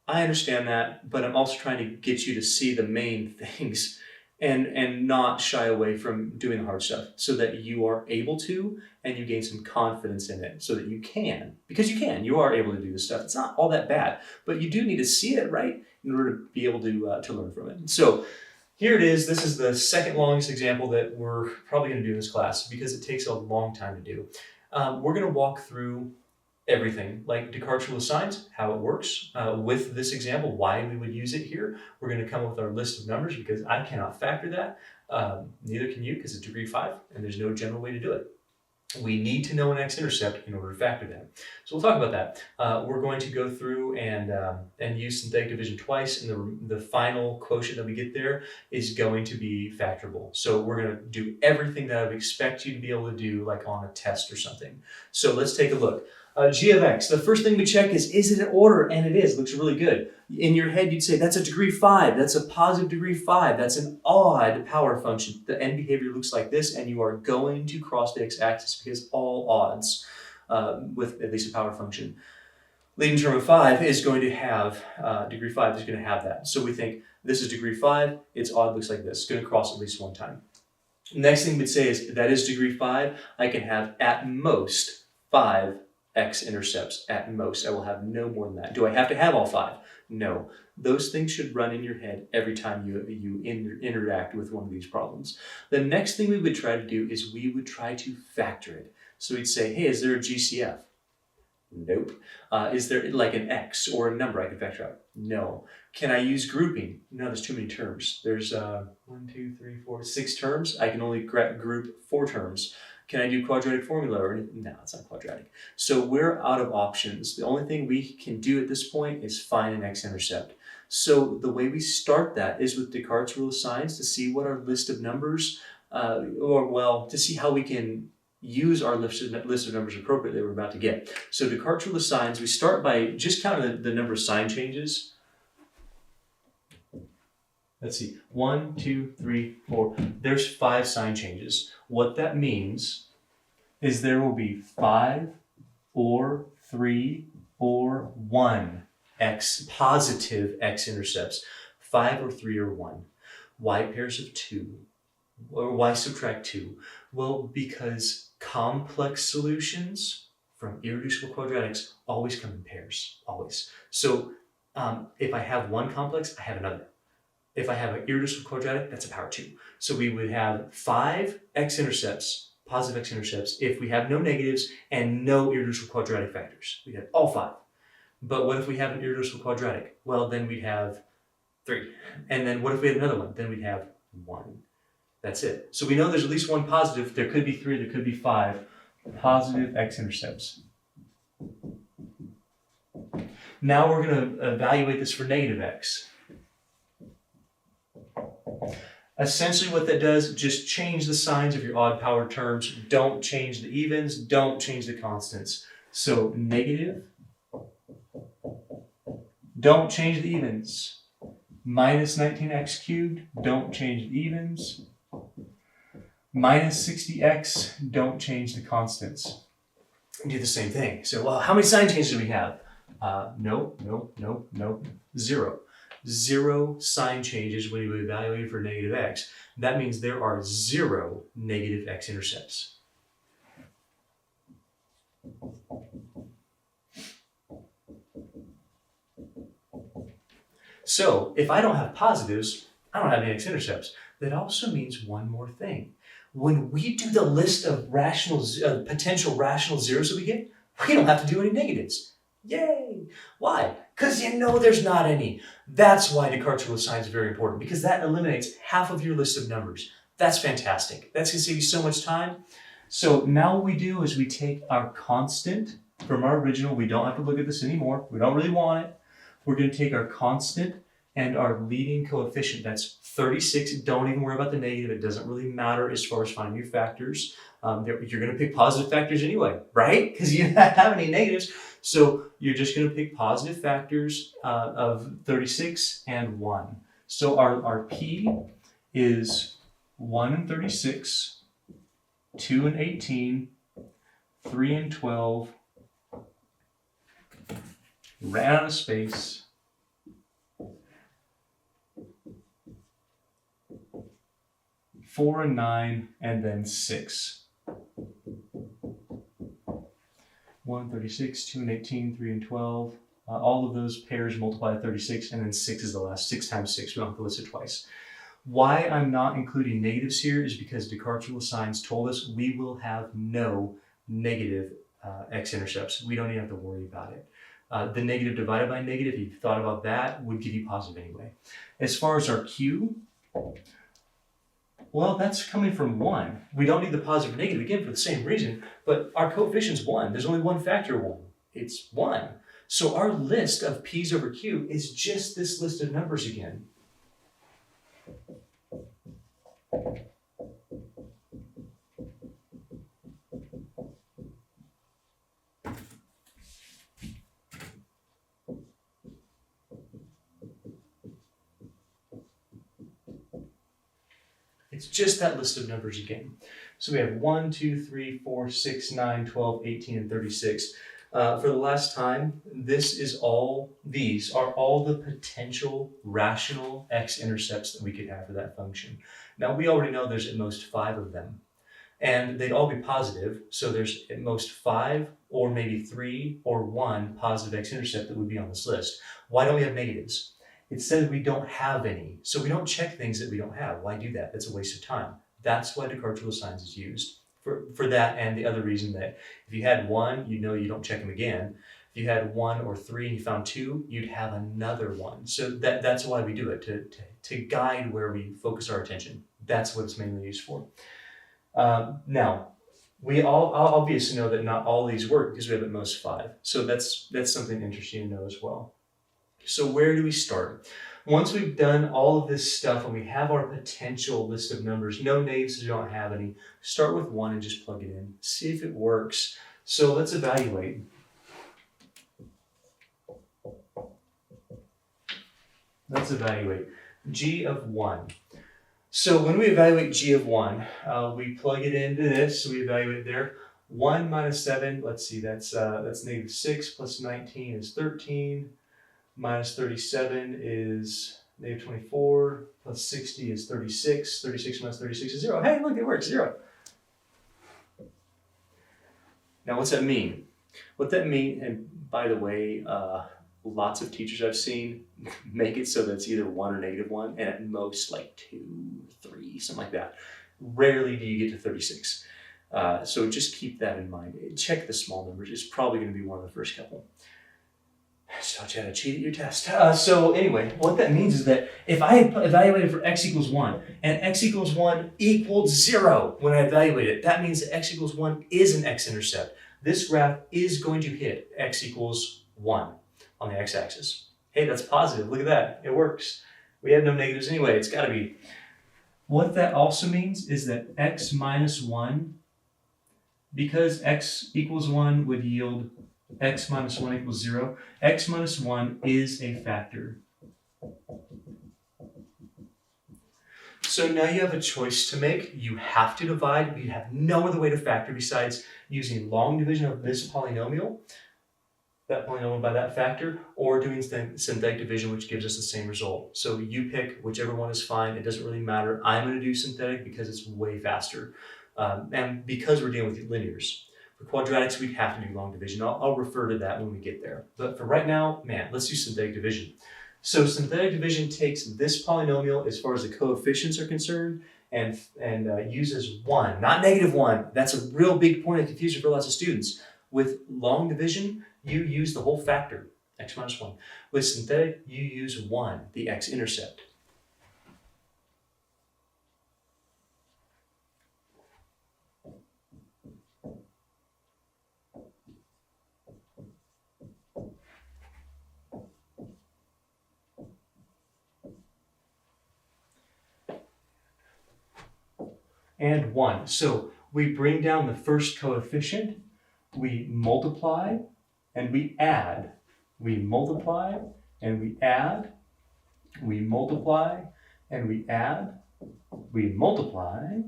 I understand that, but I'm also trying to get you to see the main things and not shy away from doing the hard stuff, so that you are able to, and you gain some confidence in it, so that you can, because you are able to do this stuff. It's not all that bad, but you do need to see it, right, in order to be able to learn from it. So here it is. This is the second longest example that we're probably going to do in this class, because it takes a long time to do. We're going to walk through everything, like Descartes rule of signs, how it works. With this example, why we would use it here. We're going to come up with our list of numbers, because I cannot factor that. Neither can you, because it's degree 5, and there's no general way to do it. We need to know an x-intercept in order to factor that. So we'll talk about that. We're going to go through and use synthetic division twice, and the final quotient that we get there is going to be factorable. So we're going to do everything that I would expect you to be able to do, like on a test or something. So let's take a look. G of x, the first thing we check is it in order? And it is. It looks really good. In your head, you'd say, that's a degree 5. That's a positive degree 5. That's an odd power function. The end behavior looks like this, and you are going to cross the x-axis, because all odds with at least a power function. Leading term of 5 is going to have, degree 5 is going to have that. So we think this is degree 5. Its odd looks like this. It's going to cross at least one time. Next thing we'd say is, that is degree 5. I can have at most 5 x-intercepts at most. I will have no more than that. Do I have to have all 5? No. Those things should run in your head every time you interact with one of these problems. The next thing we would try to do is we would try to factor it. So we'd say, hey, is there a GCF? Nope. Is there like an x or a number I can factor out? No. Can I use grouping? No, there's too many terms. There's 1, 2, 3, 4, 6 terms. I can only group 4 terms. Can I do quadratic formula or anything? No, it's not quadratic. So we're out of options. The only thing we can do at this point is find an x-intercept. So the way we start that is with Descartes' rule of signs, to see what our list of numbers, to see how we can use our list of numbers appropriately that we're about to get. So Descartes' rule of signs, we start by just counting the number of sign changes. Let's see, 1, 2, 3, 4. There's 5 sign changes. What that means is there will be 5 or 3 or 1 positive x-intercepts. 5 or 3 or 1. Why pairs of 2? Or why subtract 2? Well, because complex solutions from irreducible quadratics always come in pairs, always. So if I have one complex, I have another. If I have an irreducible quadratic, that's a power 2. So we would have 5 x-intercepts, positive x-intercepts, if we have no negatives and no irreducible quadratic factors. We'd have all 5. But what if we have an irreducible quadratic? Well, then we'd have 3. And then what if we had another one? Then we'd have 1. That's it. So we know there's at least one positive. There could be 3, there could be 5 positive x-intercepts. Now we're going to evaluate this for negative x. Essentially what that does, just change the signs of your odd power terms. Don't change the evens, don't change the constants. So negative, don't change the evens. Minus 19x cubed, don't change the evens. Minus 60x, don't change the constants. Do the same thing. So, well, how many sign changes do we have? Nope, 0. 0 sign changes when you evaluate for negative x. That means there are 0 negative x-intercepts. So if I don't have positives, I don't have any x-intercepts. That also means one more thing. When we do the list of potential rational zeros that we get, we don't have to do any negatives. Yay! Why? Because you know there's not any. That's why Descartes rule of signs is very important, because that eliminates half of your list of numbers. That's fantastic. That's going to save you so much time. So now what we do is we take our constant from our original. We don't have to look at this anymore. We don't really want it. We're going to take our constant and our leading coefficient. That's 36. Don't even worry about the negative. It doesn't really matter as far as finding your factors. You're going to pick positive factors anyway, right? Because you don't have any negatives. So you're just going to pick positive factors of 36 and 1. So our P is 1 and 36, 2 and 18, 3 and 12, ran out of space, 4 and 9, and then 6. 1 and 36, 2 and 18, 3 and 12. All of those pairs multiply to 36, and then 6 is the last. 6 times 6. We don't have to list it twice. Why I'm not including negatives here is because Descartes' rule of signs told us we will have no negative x-intercepts. We don't even have to worry about it. The negative divided by negative, if you thought about that, would give you positive anyway. As far as our Q, well, that's coming from 1. We don't need the positive or negative, again, for the same reason, but our coefficient's 1. There's only one factor of 1. It's 1. So our list of P's over Q is just this list of numbers again. It's just that list of numbers again. So we have 1, 2, 3, 4, 6, 9, 12, 18, and 36. For the last time, these are all the potential rational x-intercepts that we could have for that function. Now we already know there's at most 5 of them, and they'd all be positive, so there's at most 5 or maybe 3 or 1 positive x-intercept that would be on this list. Why don't we have negatives? It says we don't have any, so we don't check things that we don't have. Why do that? That's a waste of time. That's why Descartes' rule of signs is used. For that, and the other reason that if you had 1, you know you don't check them again. If you had 1 or 3 and you found 2, you'd have another 1. So that's why we do it, to guide where we focus our attention. That's what it's mainly used for. Now, we all obviously know that not all of these work because we have at most 5. So that's something interesting to know as well. So where do we start? Once we've done all of this stuff and we have our potential list of numbers, no negatives, we don't have any, start with 1 and just plug it in. See if it works. So let's evaluate. Let's evaluate g of 1. So when we evaluate g of 1, we plug it into this, so we evaluate there. 1 minus 7, let's see, that's negative 6 plus 19 is 13. Minus 37 is negative 24, plus 60 is 36. 36 minus 36 is 0. Hey, look, it works, 0. Now, what's that mean? What that means, and by the way, lots of teachers I've seen make it so that it's either 1 or negative 1, and at most like 2, 3, something like that. Rarely do you get to 36. So just keep that in mind. Check the small numbers. It's probably going to be one of the first couple. Just taught you how to cheat at your test. So anyway, what that means is that if I evaluated for x equals 1, and x equals 1 equaled 0 when I evaluate it, that means that x equals 1 is an x-intercept. This graph is going to hit x equals 1 on the x-axis. Hey, that's positive. Look at that. It works. We have no negatives anyway. It's got to be. What that also means is that x minus 1, because x equals 1 would yield x minus 1 equals 0. X minus 1 is a factor. So now you have a choice to make. You have to divide. You have no other way to factor besides using long division of this polynomial. that polynomial by that factor, or doing synthetic division, which gives us the same result. So you pick whichever one is fine. It doesn't really matter. I'm going to do synthetic because it's way faster. And because we're dealing with linears. For quadratics, we'd have to do long division. I'll refer to that when we get there. But for right now, man, let's do synthetic division. So synthetic division takes this polynomial as far as the coefficients are concerned and uses 1, not -1. That's a real big point of confusion for lots of students. With long division, you use the whole factor, x minus 1. With synthetic, you use 1, the x-intercept. And 1. So we bring down the first coefficient, we multiply, and we add. We multiply, and we add. We multiply, and we add. We multiply,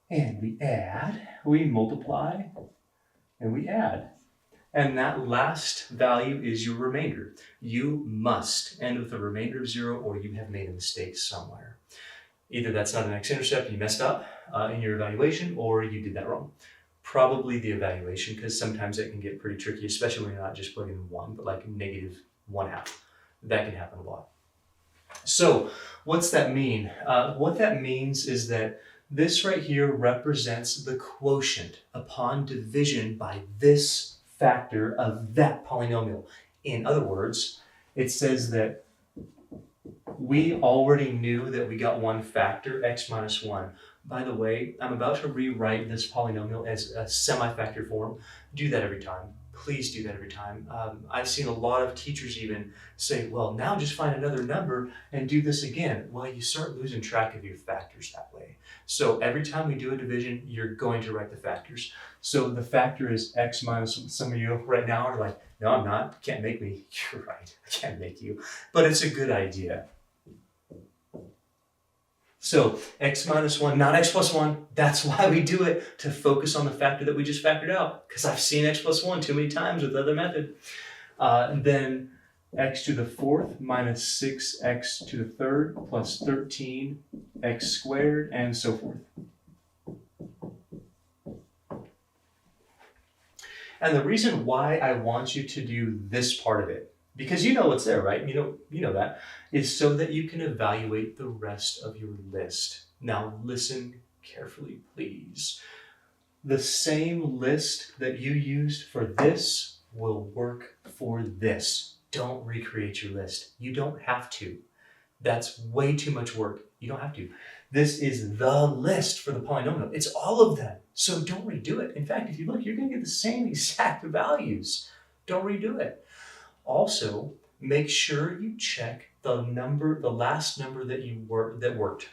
and we add. We multiply, and we add. And that last value is your remainder. You must end with a remainder of 0, or you have made a mistake somewhere. Either that's not an x-intercept, you messed up in your evaluation, or you did that wrong. Probably the evaluation, because sometimes it can get pretty tricky, especially when you're not just plugging in 1, but like -1/2. That can happen a lot. So what's that mean? What that means is that this right here represents the quotient upon division by this factor of that polynomial. In other words, it says that we already knew that we got one factor, x minus 1. By the way, I'm about to rewrite this polynomial as a semi-factor form. Do that every time. Please do that every time. I've seen a lot of teachers even say, well, now just find another number and do this again. Well, you start losing track of your factors that way. So every time we do a division, you're going to write the factors. So the factor is x minus 1. Some of you right now are like, no, I'm not. You can't make me. You're right. I can't make you. But it's a good idea. So x minus 1, not x plus 1. That's why we do it, to focus on the factor that we just factored out, because I've seen x plus 1 too many times with the other method. Then x to the 4th minus 6x to the 3rd plus 13x squared, and so forth. And the reason why I want you to do this part of it, because you know what's there, right? You know that, is so that you can evaluate the rest of your list. Now listen carefully, please. The same list that you used for this will work for this. Don't recreate your list. You don't have to. That's way too much work. You don't have to. This is the list for the polynomial. It's all of them. So don't redo it. In fact, if you look, you're going to get the same exact values. Don't redo it. Also, make sure you check the last number that worked.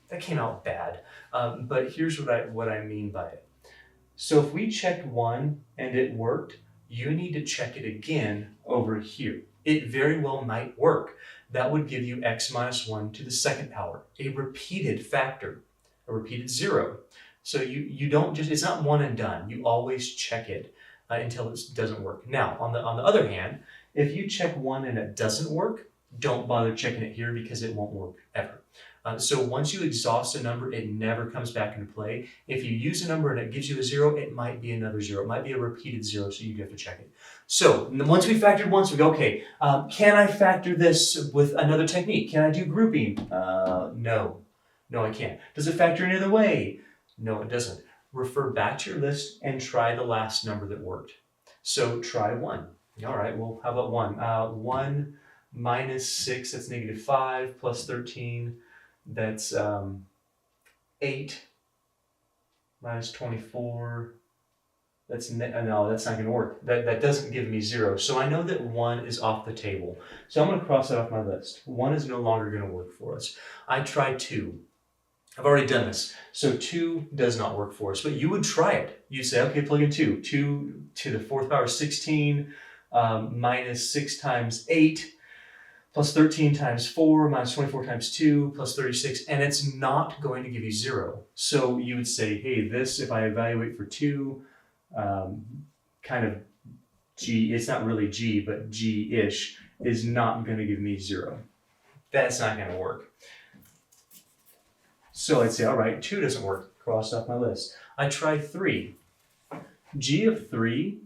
That came out bad, but here's what I mean by it. So if we checked 1 and it worked, you need to check it again over here. It very well might work. That would give you x minus 1 to the 2nd power, a repeated factor, a repeated 0. So you don't just, it's not one and done. You always check it until it doesn't work. Now, on the other hand, if you check 1 and it doesn't work, don't bother checking it here because it won't work ever. So once you exhaust a number, it never comes back into play. If you use a number and it gives you a 0, it might be another 0. It might be a repeated 0, so you have to check it. So once we factored once, we go, okay, can I factor this with another technique? Can I do grouping? No, I can't. Does it factor any other way? No, it doesn't. Refer back to your list and try the last number that worked. So try 1. All right, well, how about 1? 1 minus 6, that's -5, plus 13, that's 8, minus 24, that's no, that's not going to work. That doesn't give me 0. So I know that 1 is off the table. So I'm going to cross that off my list. 1 is no longer going to work for us. I tried 2. I've already done this. So 2 does not work for us, but you would try it. You say, okay, plug in 2. 2 to the 4th power is 16, minus 6 times 8, plus 13 times 4, minus 24 times 2, plus 36, and it's not going to give you 0. So you would say, hey, this, if I evaluate for 2, kind of G, it's not really G, but G-ish, is not going to give me 0. That's not going to work. So I'd say, all right, 2 doesn't work. Cross off my list. I try 3. G of 3,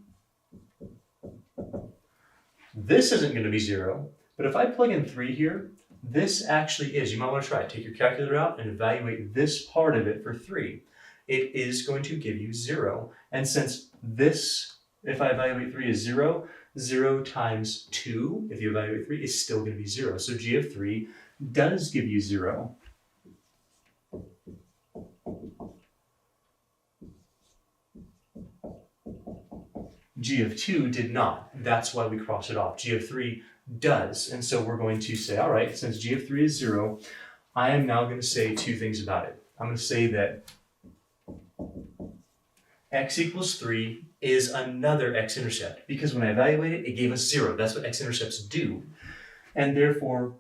this isn't going to be 0, but if I plug in 3 here, this actually is. You might want to try it. Take your calculator out and evaluate this part of it for 3. It is going to give you 0. And since this, if I evaluate 3 is 0, 0 times 2, if you evaluate 3, is still going to be 0. So G of 3 does give you 0. G of 2 did not. That's why we cross it off. G of 3 does. And so we're going to say, all right, since G of 3 is 0, I am now going to say 2 things about it. I'm going to say that x equals 3 is another x-intercept, because when I evaluate it, it gave us 0. That's what x-intercepts do. And therefore,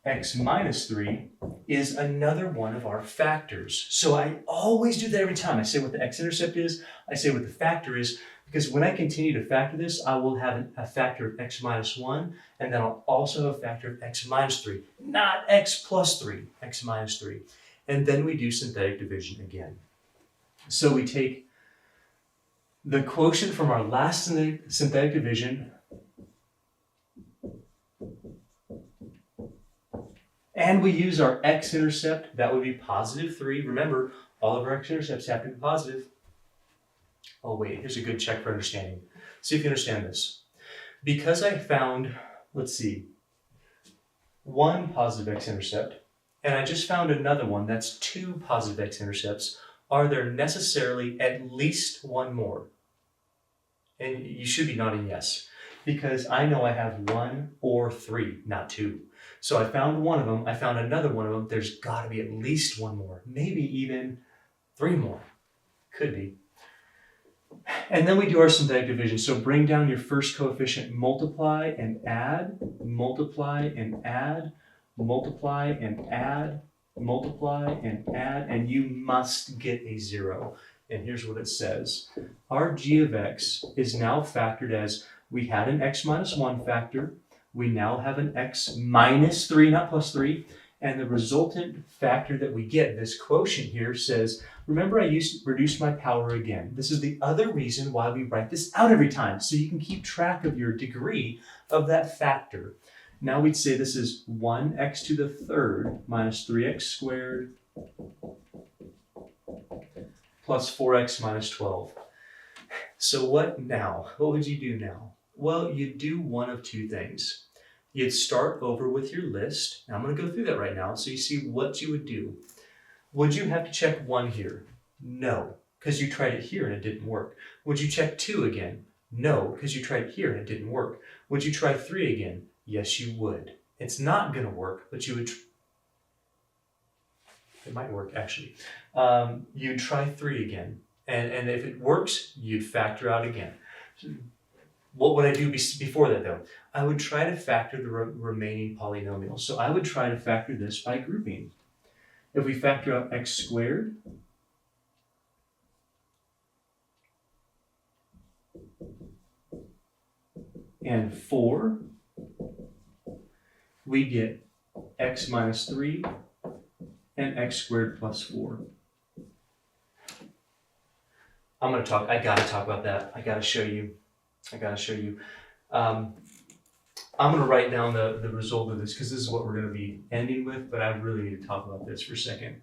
x minus 3 is another one of our factors. So I always do that every time. I say what the x-intercept is, I say what the factor is, because when I continue to factor this, I will have a factor of x minus 1, and then I'll also have a factor of x minus 3, not x plus 3, x minus 3. And then we do synthetic division again. So we take the quotient from our last synthetic division, and we use our x-intercept. That would be positive 3. Remember, all of our x-intercepts have to be positive. Oh wait, here's a good check for understanding. See if you understand this. Because I found, let's see, 1 positive x-intercept, and I just found another one, that's 2 positive x-intercepts, are there necessarily at least 1 more? And you should be nodding yes, because I know I have 1 or 3, not 2. So I found one of them, I found another one of them, there's got to be at least 1 more, maybe even 3 more. Could be. And then we do our synthetic division. So bring down your first coefficient, multiply and add, multiply and add, multiply and add, multiply and add, and you must get a 0. And here's what it says. Our g of x is now factored as we had an x minus 1 factor. We now have an x minus 3, not plus 3. And the resultant factor that we get, this quotient here, says, remember I reduced my power again. This is the other reason why we write this out every time, so you can keep track of your degree of that factor. Now we'd say this is 1x to the 3rd minus 3x squared plus 4x minus 12. So what now? What would you do now? Well, you'd do one of 2 things. You'd start over with your list. Now I'm going to go through that right now so you see what you would do. Would you have to check 1 here? No, because you tried it here and it didn't work. Would you check 2 again? No, because you tried it here and it didn't work. Would you try 3 again? Yes, you would. It's not going to work, but you would. It might work, actually. You'd try 3 again. And if it works, you'd factor out again. What would I do before that, though? I would try to factor the remaining polynomial. So I would try to factor this by grouping. If we factor out x squared, and 4, we get x minus 3 and x squared plus 4. I gotta talk about that. I gotta show you. I'm going to write down the result of this because this is what we're going to be ending with, but I really need to talk about this for a second.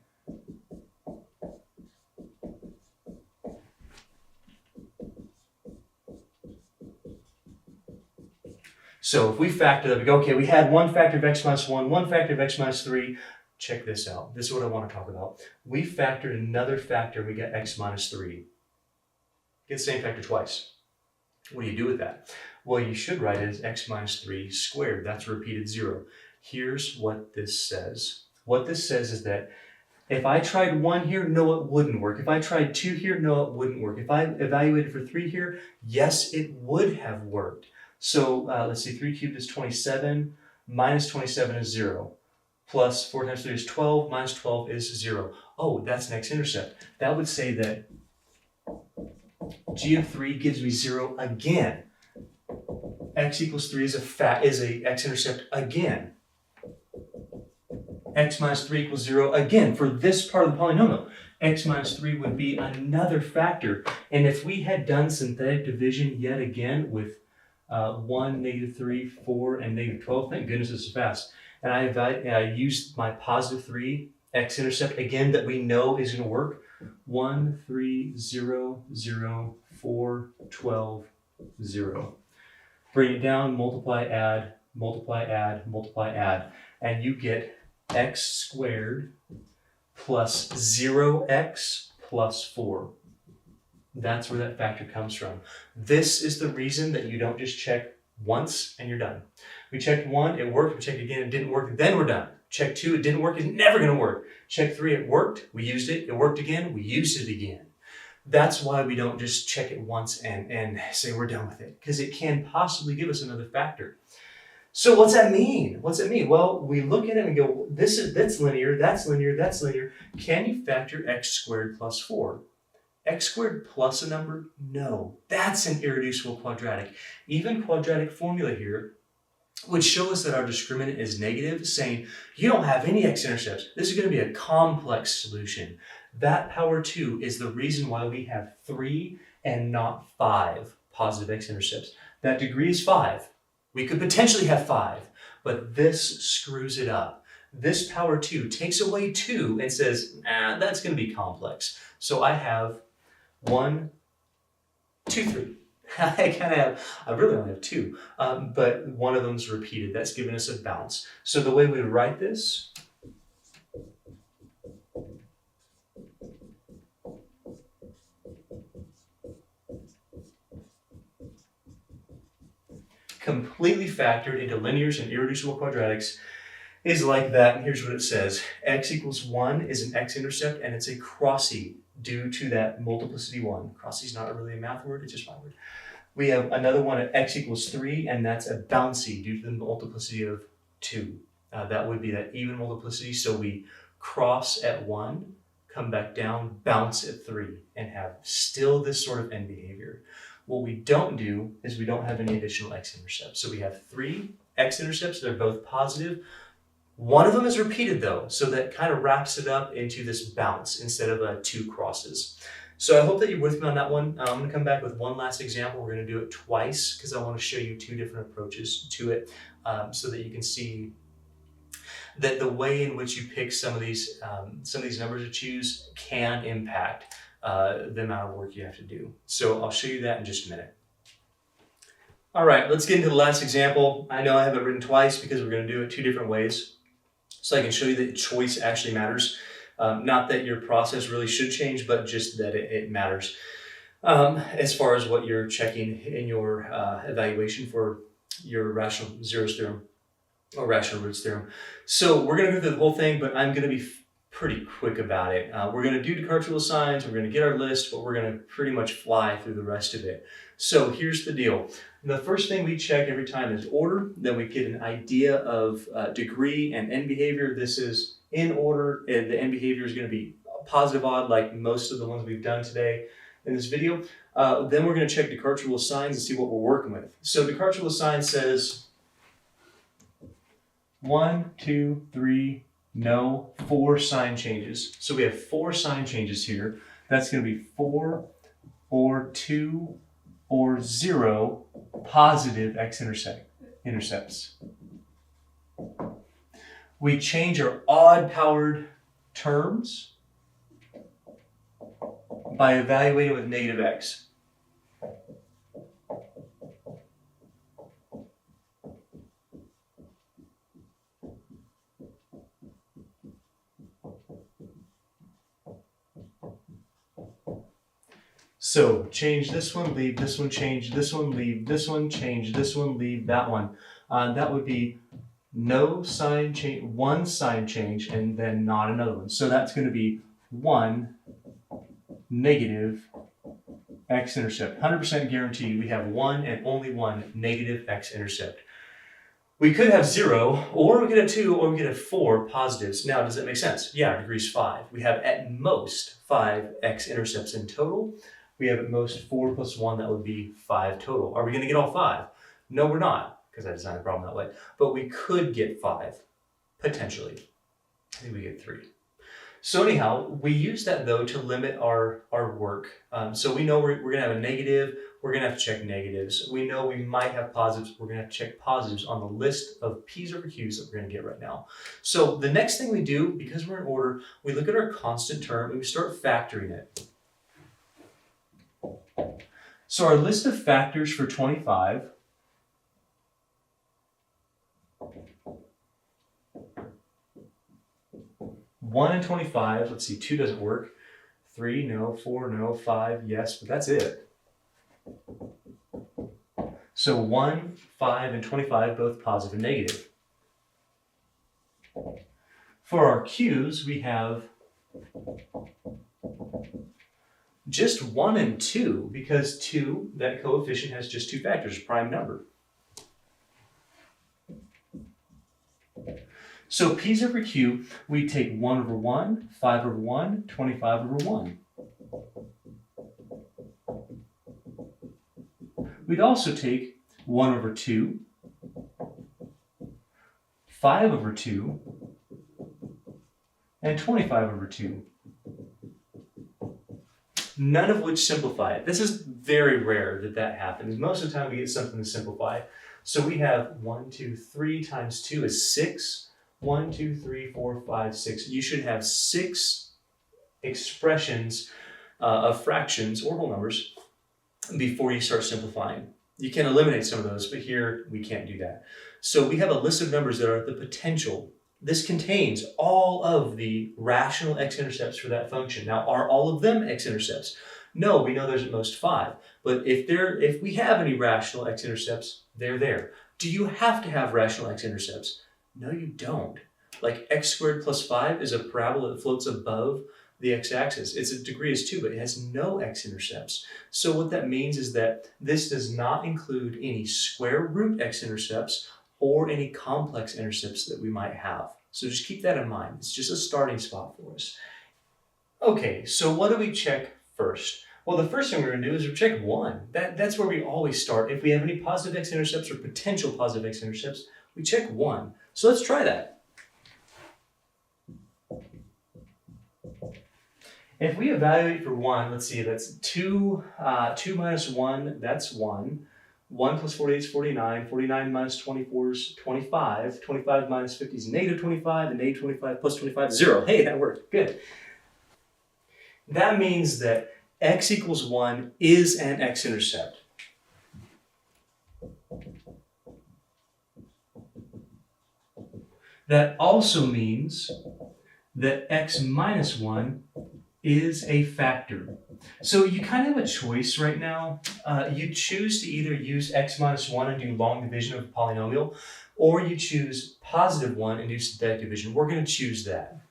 So if we factor that, we go, okay, we had 1 factor of x minus 1, 1 factor of x minus 3. Check this out. This is what I want to talk about. We factored another factor, we got x minus 3. Get the same factor twice. What do you do with that? Well, you should write it as x minus 3 squared. That's a repeated 0. Here's what this says. What this says is that if I tried 1 here, no, it wouldn't work. If I tried 2 here, no, it wouldn't work. If I evaluated for 3 here, yes, it would have worked. So let's see, 3 cubed is 27, minus 27 is 0. Plus 4 times 3 is 12, minus 12 is 0. Oh, that's an x-intercept. That would say that G of 3 gives me 0 again. X equals 3 is a x-intercept again. X minus 3 equals 0 again. For this part of the polynomial, x minus 3 would be another factor. And if we had done synthetic division yet again with 1, -3, 4, and -12, thank goodness this is fast. And I used my positive 3 x-intercept again that we know is going to work. 1, 3, 0, 0, 4, 12, 0. Bring it down, multiply, add, multiply, add, multiply, add, and you get x squared plus 0x plus 4. That's where that factor comes from. This is the reason that you don't just check once and you're done. We checked 1, it worked. We checked again, it didn't work, then we're done. Check 2, it didn't work, it's never going to work. Check 3, it worked, we used it. It worked again, we used it again. That's why we don't just check it once and say we're done with it, because it can possibly give us another factor. So what's that mean? What's that mean? Well, we look at it and go, that's linear, that's linear, that's linear. Can you factor x squared plus 4? X squared plus a number? No, that's an irreducible quadratic. Even quadratic formula here would show us that our discriminant is negative, saying you don't have any x-intercepts. This is going to be a complex solution. That power 2 is the reason why we have 3 and not 5 positive x-intercepts. That degree is 5. We could potentially have 5, but this screws it up. This power 2 takes away 2 and says, that's going to be complex. So I have 1, 2, 3. I really only have 2, but one of them's repeated. That's giving us a bounce. So the way we write this, completely factored into linears and irreducible quadratics, is like that. And here's what it says. X equals 1 is an x-intercept, and it's a crossy due to that multiplicity 1. Crossy is not really a math word, it's just my word. We have another one at x equals 3, and that's a bouncy due to the multiplicity of 2. That would be that even multiplicity, so we cross at 1, come back down, bounce at 3, and have still this sort of end behavior. What we don't do is we don't have any additional x-intercepts. So we have 3 x-intercepts, they're both positive. One of them is repeated though, so that kind of wraps it up into this bounce instead of 2 crosses. So I hope that you're with me on that one. I'm going to come back with one last example. We're going to do it twice because I want to show you 2 different approaches to it, so that you can see that the way in which you pick some of these numbers to choose can impact the amount of work you have to do. So I'll show you that in just a minute. All right, let's get into the last example. I know I have it written twice because we're going to do it 2 different ways, so I can show you that choice actually matters. Not that your process really should change, but just that it matters as far as what you're checking in your evaluation for your rational zeros theorem or rational roots theorem. So we're going to go through the whole thing, but I'm going to be pretty quick about it. We're going to do Descartes rule of signs, we're going to get our list, but we're going to pretty much fly through the rest of it. So here's the deal. The first thing we check every time is order. Then we get an idea of degree and end behavior. This is in order, and the end behavior is going to be positive odd like most of the ones we've done today in this video. Then we're going to check Descartes rule of signs and see what we're working with. So Descartes rule of signs says 1, 2, 3, no, 4 sign changes. So we have 4 sign changes here. That's going to be 4 or 2 or 0 positive x-intercepts. We change our odd-powered terms by evaluating with negative x. So change this one, leave this one, change this one, leave this one, change this one, leave that one. That would be no sign change, 1 sign change, and then not another one. So that's going to be 1 negative x-intercept. 100% guarantee we have 1 and only 1 negative x-intercept. We could have 0, or we could have 2, or we could have 4 positives. Now, does that make sense? Yeah, our degree is 5. We have at most 5 x-intercepts in total. We have at most 4 plus 1, that would be 5 total. Are we going to get all 5? No, we're not, because I designed the problem that way. But we could get 5, potentially. I think we get 3. So anyhow, we use that though to limit our work. So we know we're going to have a negative, we're going to have to check negatives. We know we might have positives, we're going to have to check positives on the list of P's over Q's that we're going to get right now. So the next thing we do, because we're in order, we look at our constant term and we start factoring it. So our list of factors for 25 . 1 and 25, let's see, 2 doesn't work. 3, no. 4, no. 5, yes, but that's it. So 1, 5, and 25, both positive and negative. For our Q's, we have just 1 and 2, because 2, that coefficient has just 2 factors, prime number. So P's over Q, we take 1 over 1, 5 over 1, 25 over 1. We'd also take 1 over 2, 5 over 2, and 25 over 2. None of which simplify it. This is very rare that happens. Most of the time we get something to simplify. So we have 1, 2, 3 times 2 is 6. 1, 2, 3, 4, 5, 6. You should have 6 expressions of fractions or whole numbers before you start simplifying. You can eliminate some of those, but here we can't do that. So we have a list of numbers that are the potential. This contains all of the rational x-intercepts for that function. Now, are all of them x-intercepts? No, we know there's at most 5. But if we have any rational x-intercepts, they're there. Do you have to have rational x-intercepts? No, you don't. Like x squared plus 5 is a parabola that floats above the x-axis. Its degree is 2, but it has no x-intercepts. So what that means is that this does not include any square root x-intercepts or any complex intercepts that we might have. So just keep that in mind. It's just a starting spot for us. Okay, so what do we check first? Well, the first thing we're going to do is we check 1. That's where we always start. If we have any positive x-intercepts or potential positive x-intercepts, we check 1. So let's try that. If we evaluate for 1, let's see, that's 2 minus 1, that's 1. 1 plus 48 is 49. 49 minus 24 is 25. 25 minus 50 is negative 25. And negative 25 plus 25 is 0. Hey, that worked. Good. That means that x equals 1 is an x-intercept. That also means that x minus 1 is a factor. So you kind of have a choice right now. You choose to either use x minus 1 and do long division of a polynomial, or you choose positive 1 and do synthetic division. We're going to choose that.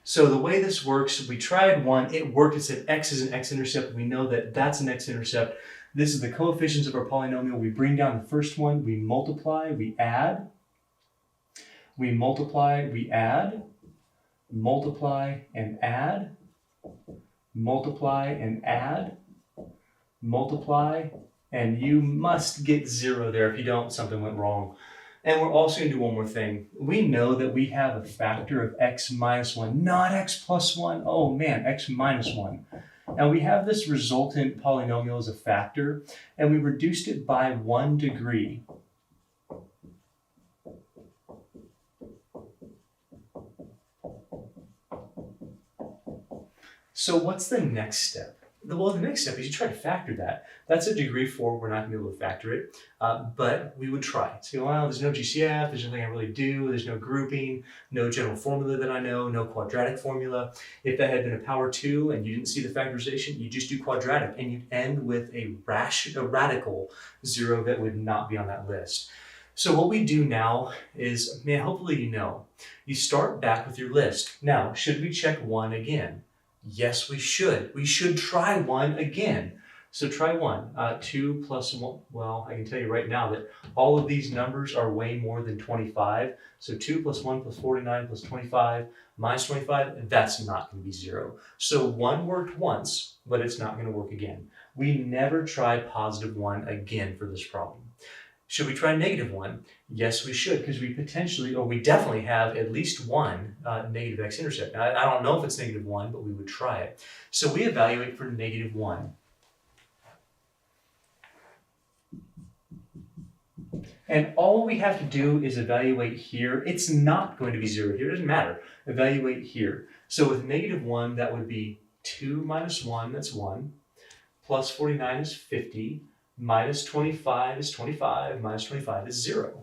So the way this works, we tried 1, it worked, it said x is an x-intercept. We know that that's an x-intercept. This is the coefficients of our polynomial. We bring down the first one, we multiply, we add. We multiply, we add. Multiply and add. Multiply and add. Multiply, and you must get 0 there. If you don't, something went wrong. And we're also going to do one more thing. We know that we have a factor of x minus 1, not x plus 1. Oh man, x minus 1. And we have this resultant polynomial as a factor, and we reduced it by 1 degree. So what's the next step? Well, the next step is you try to factor that. That's a degree 4. We're not going to be able to factor it, but we would try. So, well, there's no GCF, there's nothing I really do, there's no grouping, no general formula that I know, no quadratic formula. If that had been a power 2 and you didn't see the factorization, you just do quadratic, and you'd end with a radical 0 that would not be on that list. So what we do now is, hopefully you know, you start back with your list. Now, should we check 1 again? Yes, we should. We should try 1 again. So try 1. 2 plus 1, well, I can tell you right now that all of these numbers are way more than 25. So 2 plus 1 plus 49 plus 25 minus 25, that's not going to be 0. So 1 worked once, but it's not going to work again. We never try positive 1 again for this problem. Should we try negative 1? Yes, we should, because we potentially, or we definitely have at least one negative x-intercept. Now, I don't know if it's negative 1, but we would try it. So we evaluate for negative 1. And all we have to do is evaluate here. It's not going to be 0 here. It doesn't matter. Evaluate here. So with negative 1, that would be 2 minus 1, that's 1, plus 49 is 50, minus 25 is 25, minus 25 is 0.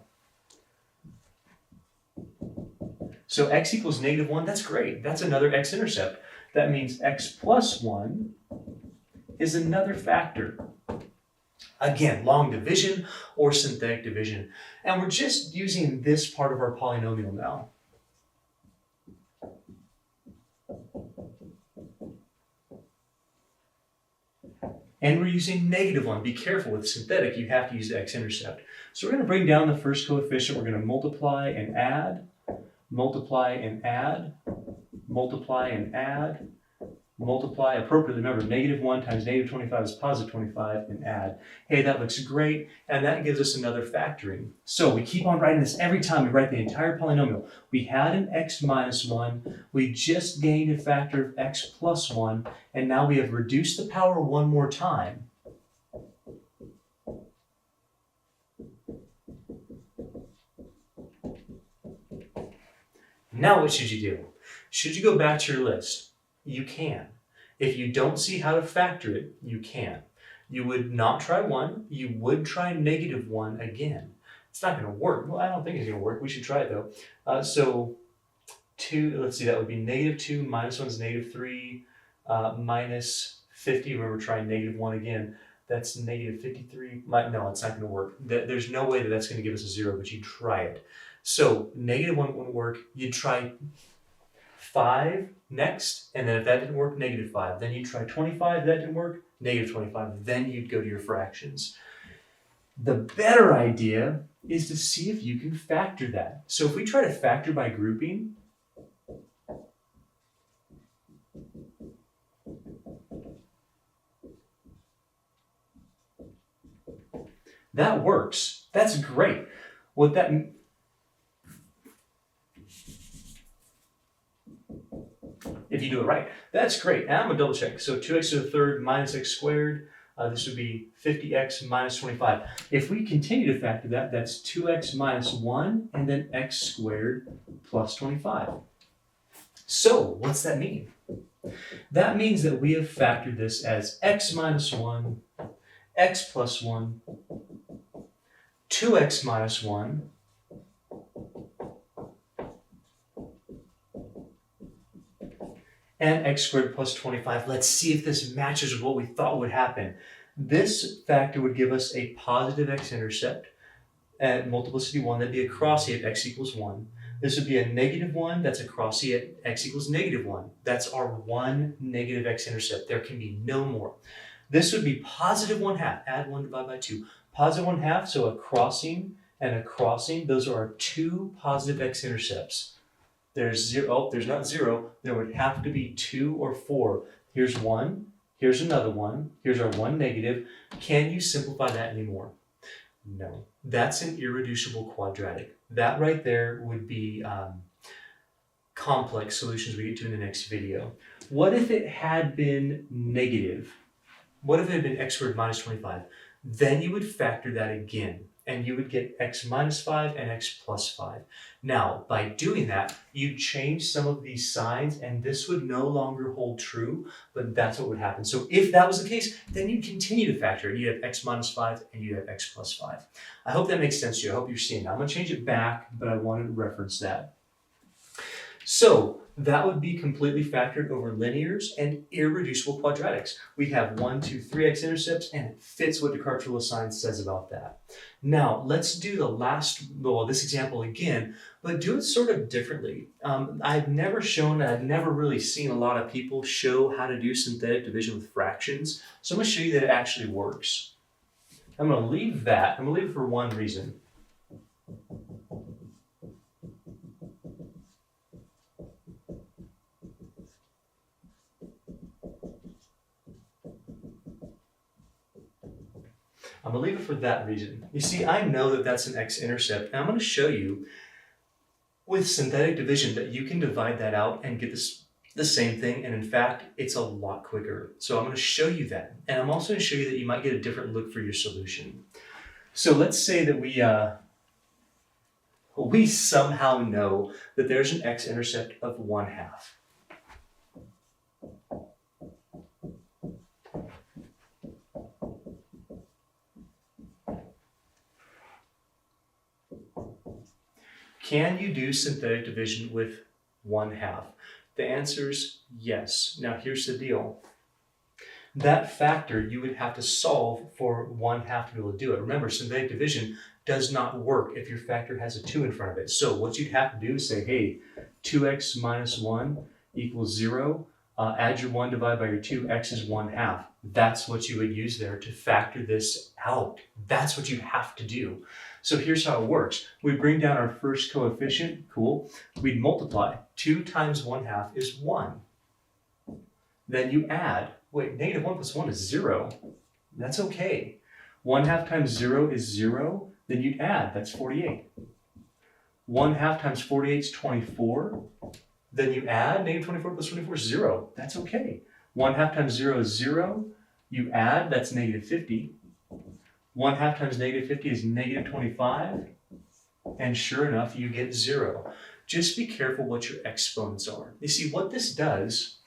So x equals negative 1, that's great. That's another x-intercept. That means x plus 1 is another factor. Again, long division or synthetic division. And we're just using this part of our polynomial now. And we're using negative 1. Be careful with synthetic, you have to use the x-intercept. So we're going to bring down the first coefficient. We're going to multiply and add, multiply and add, multiply and add, multiply appropriately. Remember, negative 1 times negative 25 is positive 25, and add. Hey, that looks great, and that gives us another factoring. So we keep on writing this every time we write the entire polynomial. We had an x minus 1, we just gained a factor of x plus 1, and now we have reduced the power one more time. Now what should you do? Should you go back to your list? You can. If you don't see how to factor it, you can. You would not try 1, you would try negative 1 again. It's not going to work. Well, I don't think it's going to work. We should try it though. So 2, let's see, that would be negative 2 minus 1 is negative 3 minus 50. Remember, trying negative 1 again. That's negative 53. No, it's not going to work. There's no way that that's going to give us a 0, but you try it. So negative 1 wouldn't work. You'd try 5 next, and then if that didn't work, negative 5. Then you'd try 25, that didn't work, negative 25. Then you'd go to your fractions. The better idea is to see if you can factor that. So if we try to factor by grouping, that works. That's great. What that if you do it right. That's great. And I'm going to double check. So 2x to the third minus x squared. This would be 50x minus 25. If we continue to factor that, that's 2x minus 1 and then x squared plus 25. So what's that mean? That means that we have factored this as x minus 1, x plus 1, 2x minus 1, and x squared plus 25. Let's see if this matches with what we thought would happen. This factor would give us a positive x-intercept at multiplicity 1. That'd be a crossy at x equals 1. This would be a negative 1. That's a crossy at x equals negative 1. That's our one negative x-intercept. There can be no more. This would be positive 1/2. Add 1 divided by 2. Positive 1/2, so a crossing and a crossing. Those are our two positive x-intercepts. There's 0, oh, there's not 0. There would have to be 2 or 4. Here's 1, here's another 1, here's our one negative. Can you simplify that anymore? No. That's an irreducible quadratic. That right there would be complex solutions we get to in the next video. What if it had been negative? What if it had been x squared minus 25? Then you would factor that again, and you would get x minus 5 and x plus 5. Now, by doing that, you change some of these signs, and this would no longer hold true, but that's what would happen. So if that was the case, then you'd continue to factor it. You'd have x minus 5, and you'd have x plus 5. I hope that makes sense to you. I hope you're seeing that. I'm going to change it back, but I wanted to reference that. So that would be completely factored over linears and irreducible quadratics. We have 1, 2, 3 x-intercepts, and it fits what Descartes' rule of signs says about that. Now, let's do this example again, but do it sort of differently. I've never really seen a lot of people show how to do synthetic division with fractions, so I'm going to show you that it actually works. I'm going to leave that. I'm going to leave it for one reason. I'm going to leave it for that reason. You see, I know that that's an x-intercept, and I'm going to show you with synthetic division that you can divide that out and get the same thing, and in fact, it's a lot quicker. So I'm going to show you that, and I'm also going to show you that you might get a different look for your solution. So let's say that we somehow know that there's an x-intercept of 1/2. Can you do synthetic division with 1/2? The answer is yes. Now here's the deal. That factor you would have to solve for 1/2 to be able to do it. Remember, synthetic division does not work if your factor has a 2 in front of it. So what you'd have to do is say, hey, 2x minus 1 equals 0. Add your 1 divided by your 2, x is 1/2. That's what you would use there to factor this out. That's what you have to do. So here's how it works. We bring down our first coefficient, cool. We'd multiply. 2 times 1/2 is 1. Then you add, wait, -1 plus 1 is 0. That's okay. 1/2 times 0 is 0. Then you'd add, that's 48. 1/2 times 48 is 24. Then you add, -24 plus 24 is 0. That's okay. 1/2 times 0 is 0. You add, that's -50. 1/2 times -50 is -25. And sure enough, you get 0. Just be careful what your exponents are. You see, what this does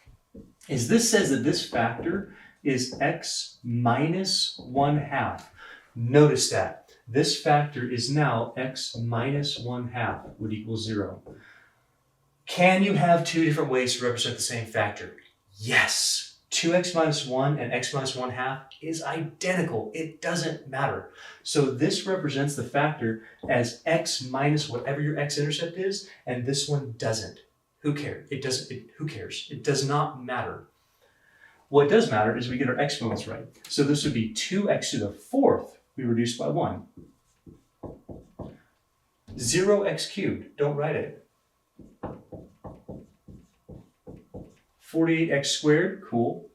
is this says that this factor is x minus 1/2. Notice that. This factor is now x minus 1/2 would equal 0. Can you have two different ways to represent the same factor? Yes. 2x minus 1 and x minus 1/2 is identical. It doesn't matter. So this represents the factor as x minus whatever your x-intercept is, and this one doesn't. Who cares? Who cares? It does not matter. What does matter is we get our exponents right. So this would be 2x to the 4th, we reduce by 1. 0x cubed, don't write it. 48x squared, cool,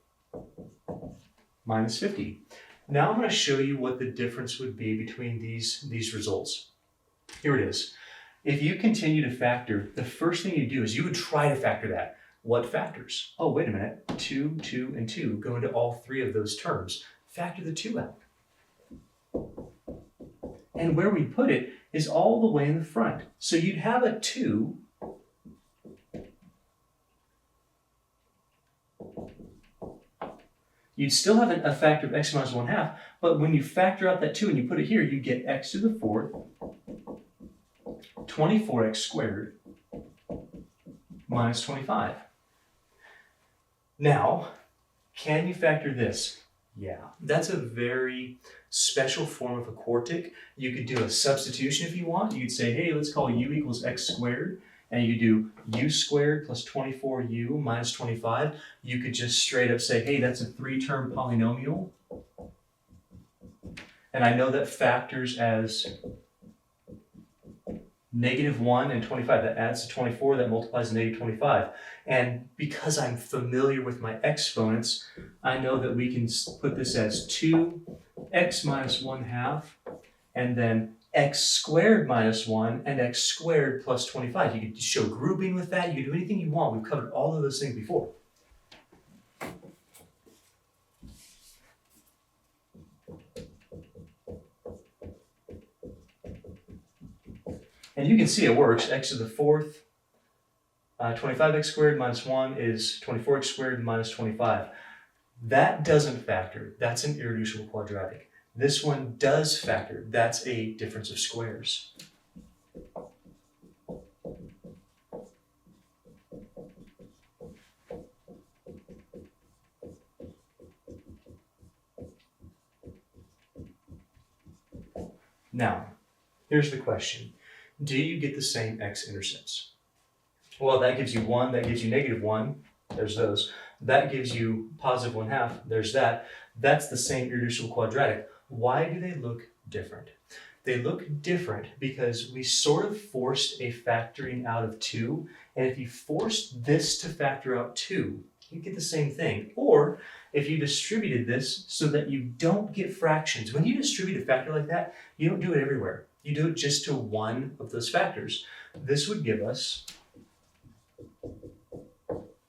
minus 50. Now I'm going to show you what the difference would be between these results. Here it is. If you continue to factor, the first thing you do is you would try to factor that. What factors? Oh, wait a minute. 2, 2, and 2 go into all three of those terms. Factor the 2 out. And where we put it is all the way in the front. So you'd have a 2. You'd still have a factor of x minus 1/2, but when you factor out that 2 and you put it here, you get x to the 4th, 24x squared, minus 25. Now, can you factor this? Yeah, that's a very special form of a quartic. You could do a substitution if you want. You could say, hey, let's call u equals x squared. And you do u squared plus 24u minus 25. You could just straight up say, hey, that's a 3-term polynomial. And I know that factors as -1 and 25. That adds to 24, that multiplies to -25. And because I'm familiar with my exponents, I know that we can put this as 2x minus 1/2, and then x squared minus 1 and x squared plus 25. You could show grouping with that. You can do anything you want. We've covered all of those things before. And you can see it works. X to the 4th, 25x squared minus 1 is 24x squared minus 25. That doesn't factor. That's an irreducible quadratic. This one does factor. That's a difference of squares. Now, here's the question. Do you get the same x-intercepts? Well, that gives you 1, that gives you -1, there's those. That gives you positive 1/2, there's that. That's the same irreducible quadratic. Why do they look different? They look different because we sort of forced a factoring out of 2, and if you forced this to factor out 2, you get the same thing. Or if you distributed this so that you don't get fractions, when you distribute a factor like that, you don't do it everywhere. You do it just to one of those factors. This would give us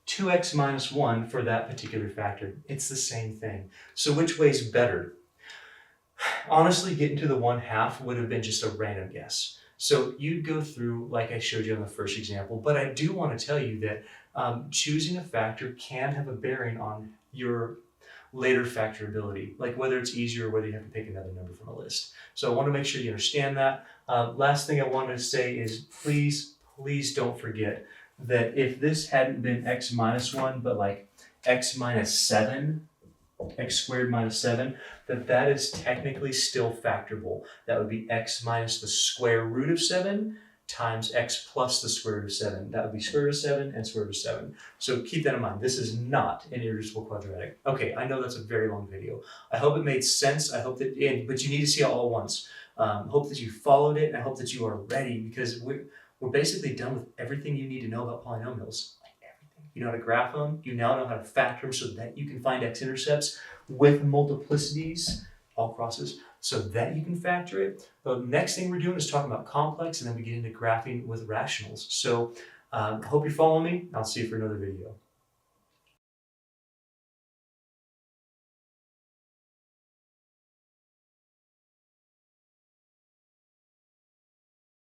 2x minus 1 for that particular factor. It's the same thing. So which way is better? Honestly, getting to the 1/2 would have been just a random guess. So you'd go through like I showed you on the first example, but I do want to tell you that choosing a factor can have a bearing on your later factorability, like whether it's easier or whether you have to pick another number from a list. So I want to make sure you understand that. Last thing I wanted to say is please don't forget that if this hadn't been x minus 1, but like x minus 7, x squared minus 7, that is technically still factorable. That would be x minus the square root of 7 times x plus the square root of 7. That would be square root of 7 and square root of 7. So keep that in mind. This is not an irreducible quadratic. Okay, I know that's a very long video. I hope it made sense. I hope that, but you need to see it all at once. Hope that you followed it, and I hope that you are ready, because we're basically done with everything you need to know about polynomials. Like everything. You know how to graph them. You now know how to factor them so that you can find x-intercepts with multiplicities, all crosses, so that you can factor it. The next thing we're doing is talking about complex, and then we get into graphing with rationals. So hope you're following me. I'll see you for another video.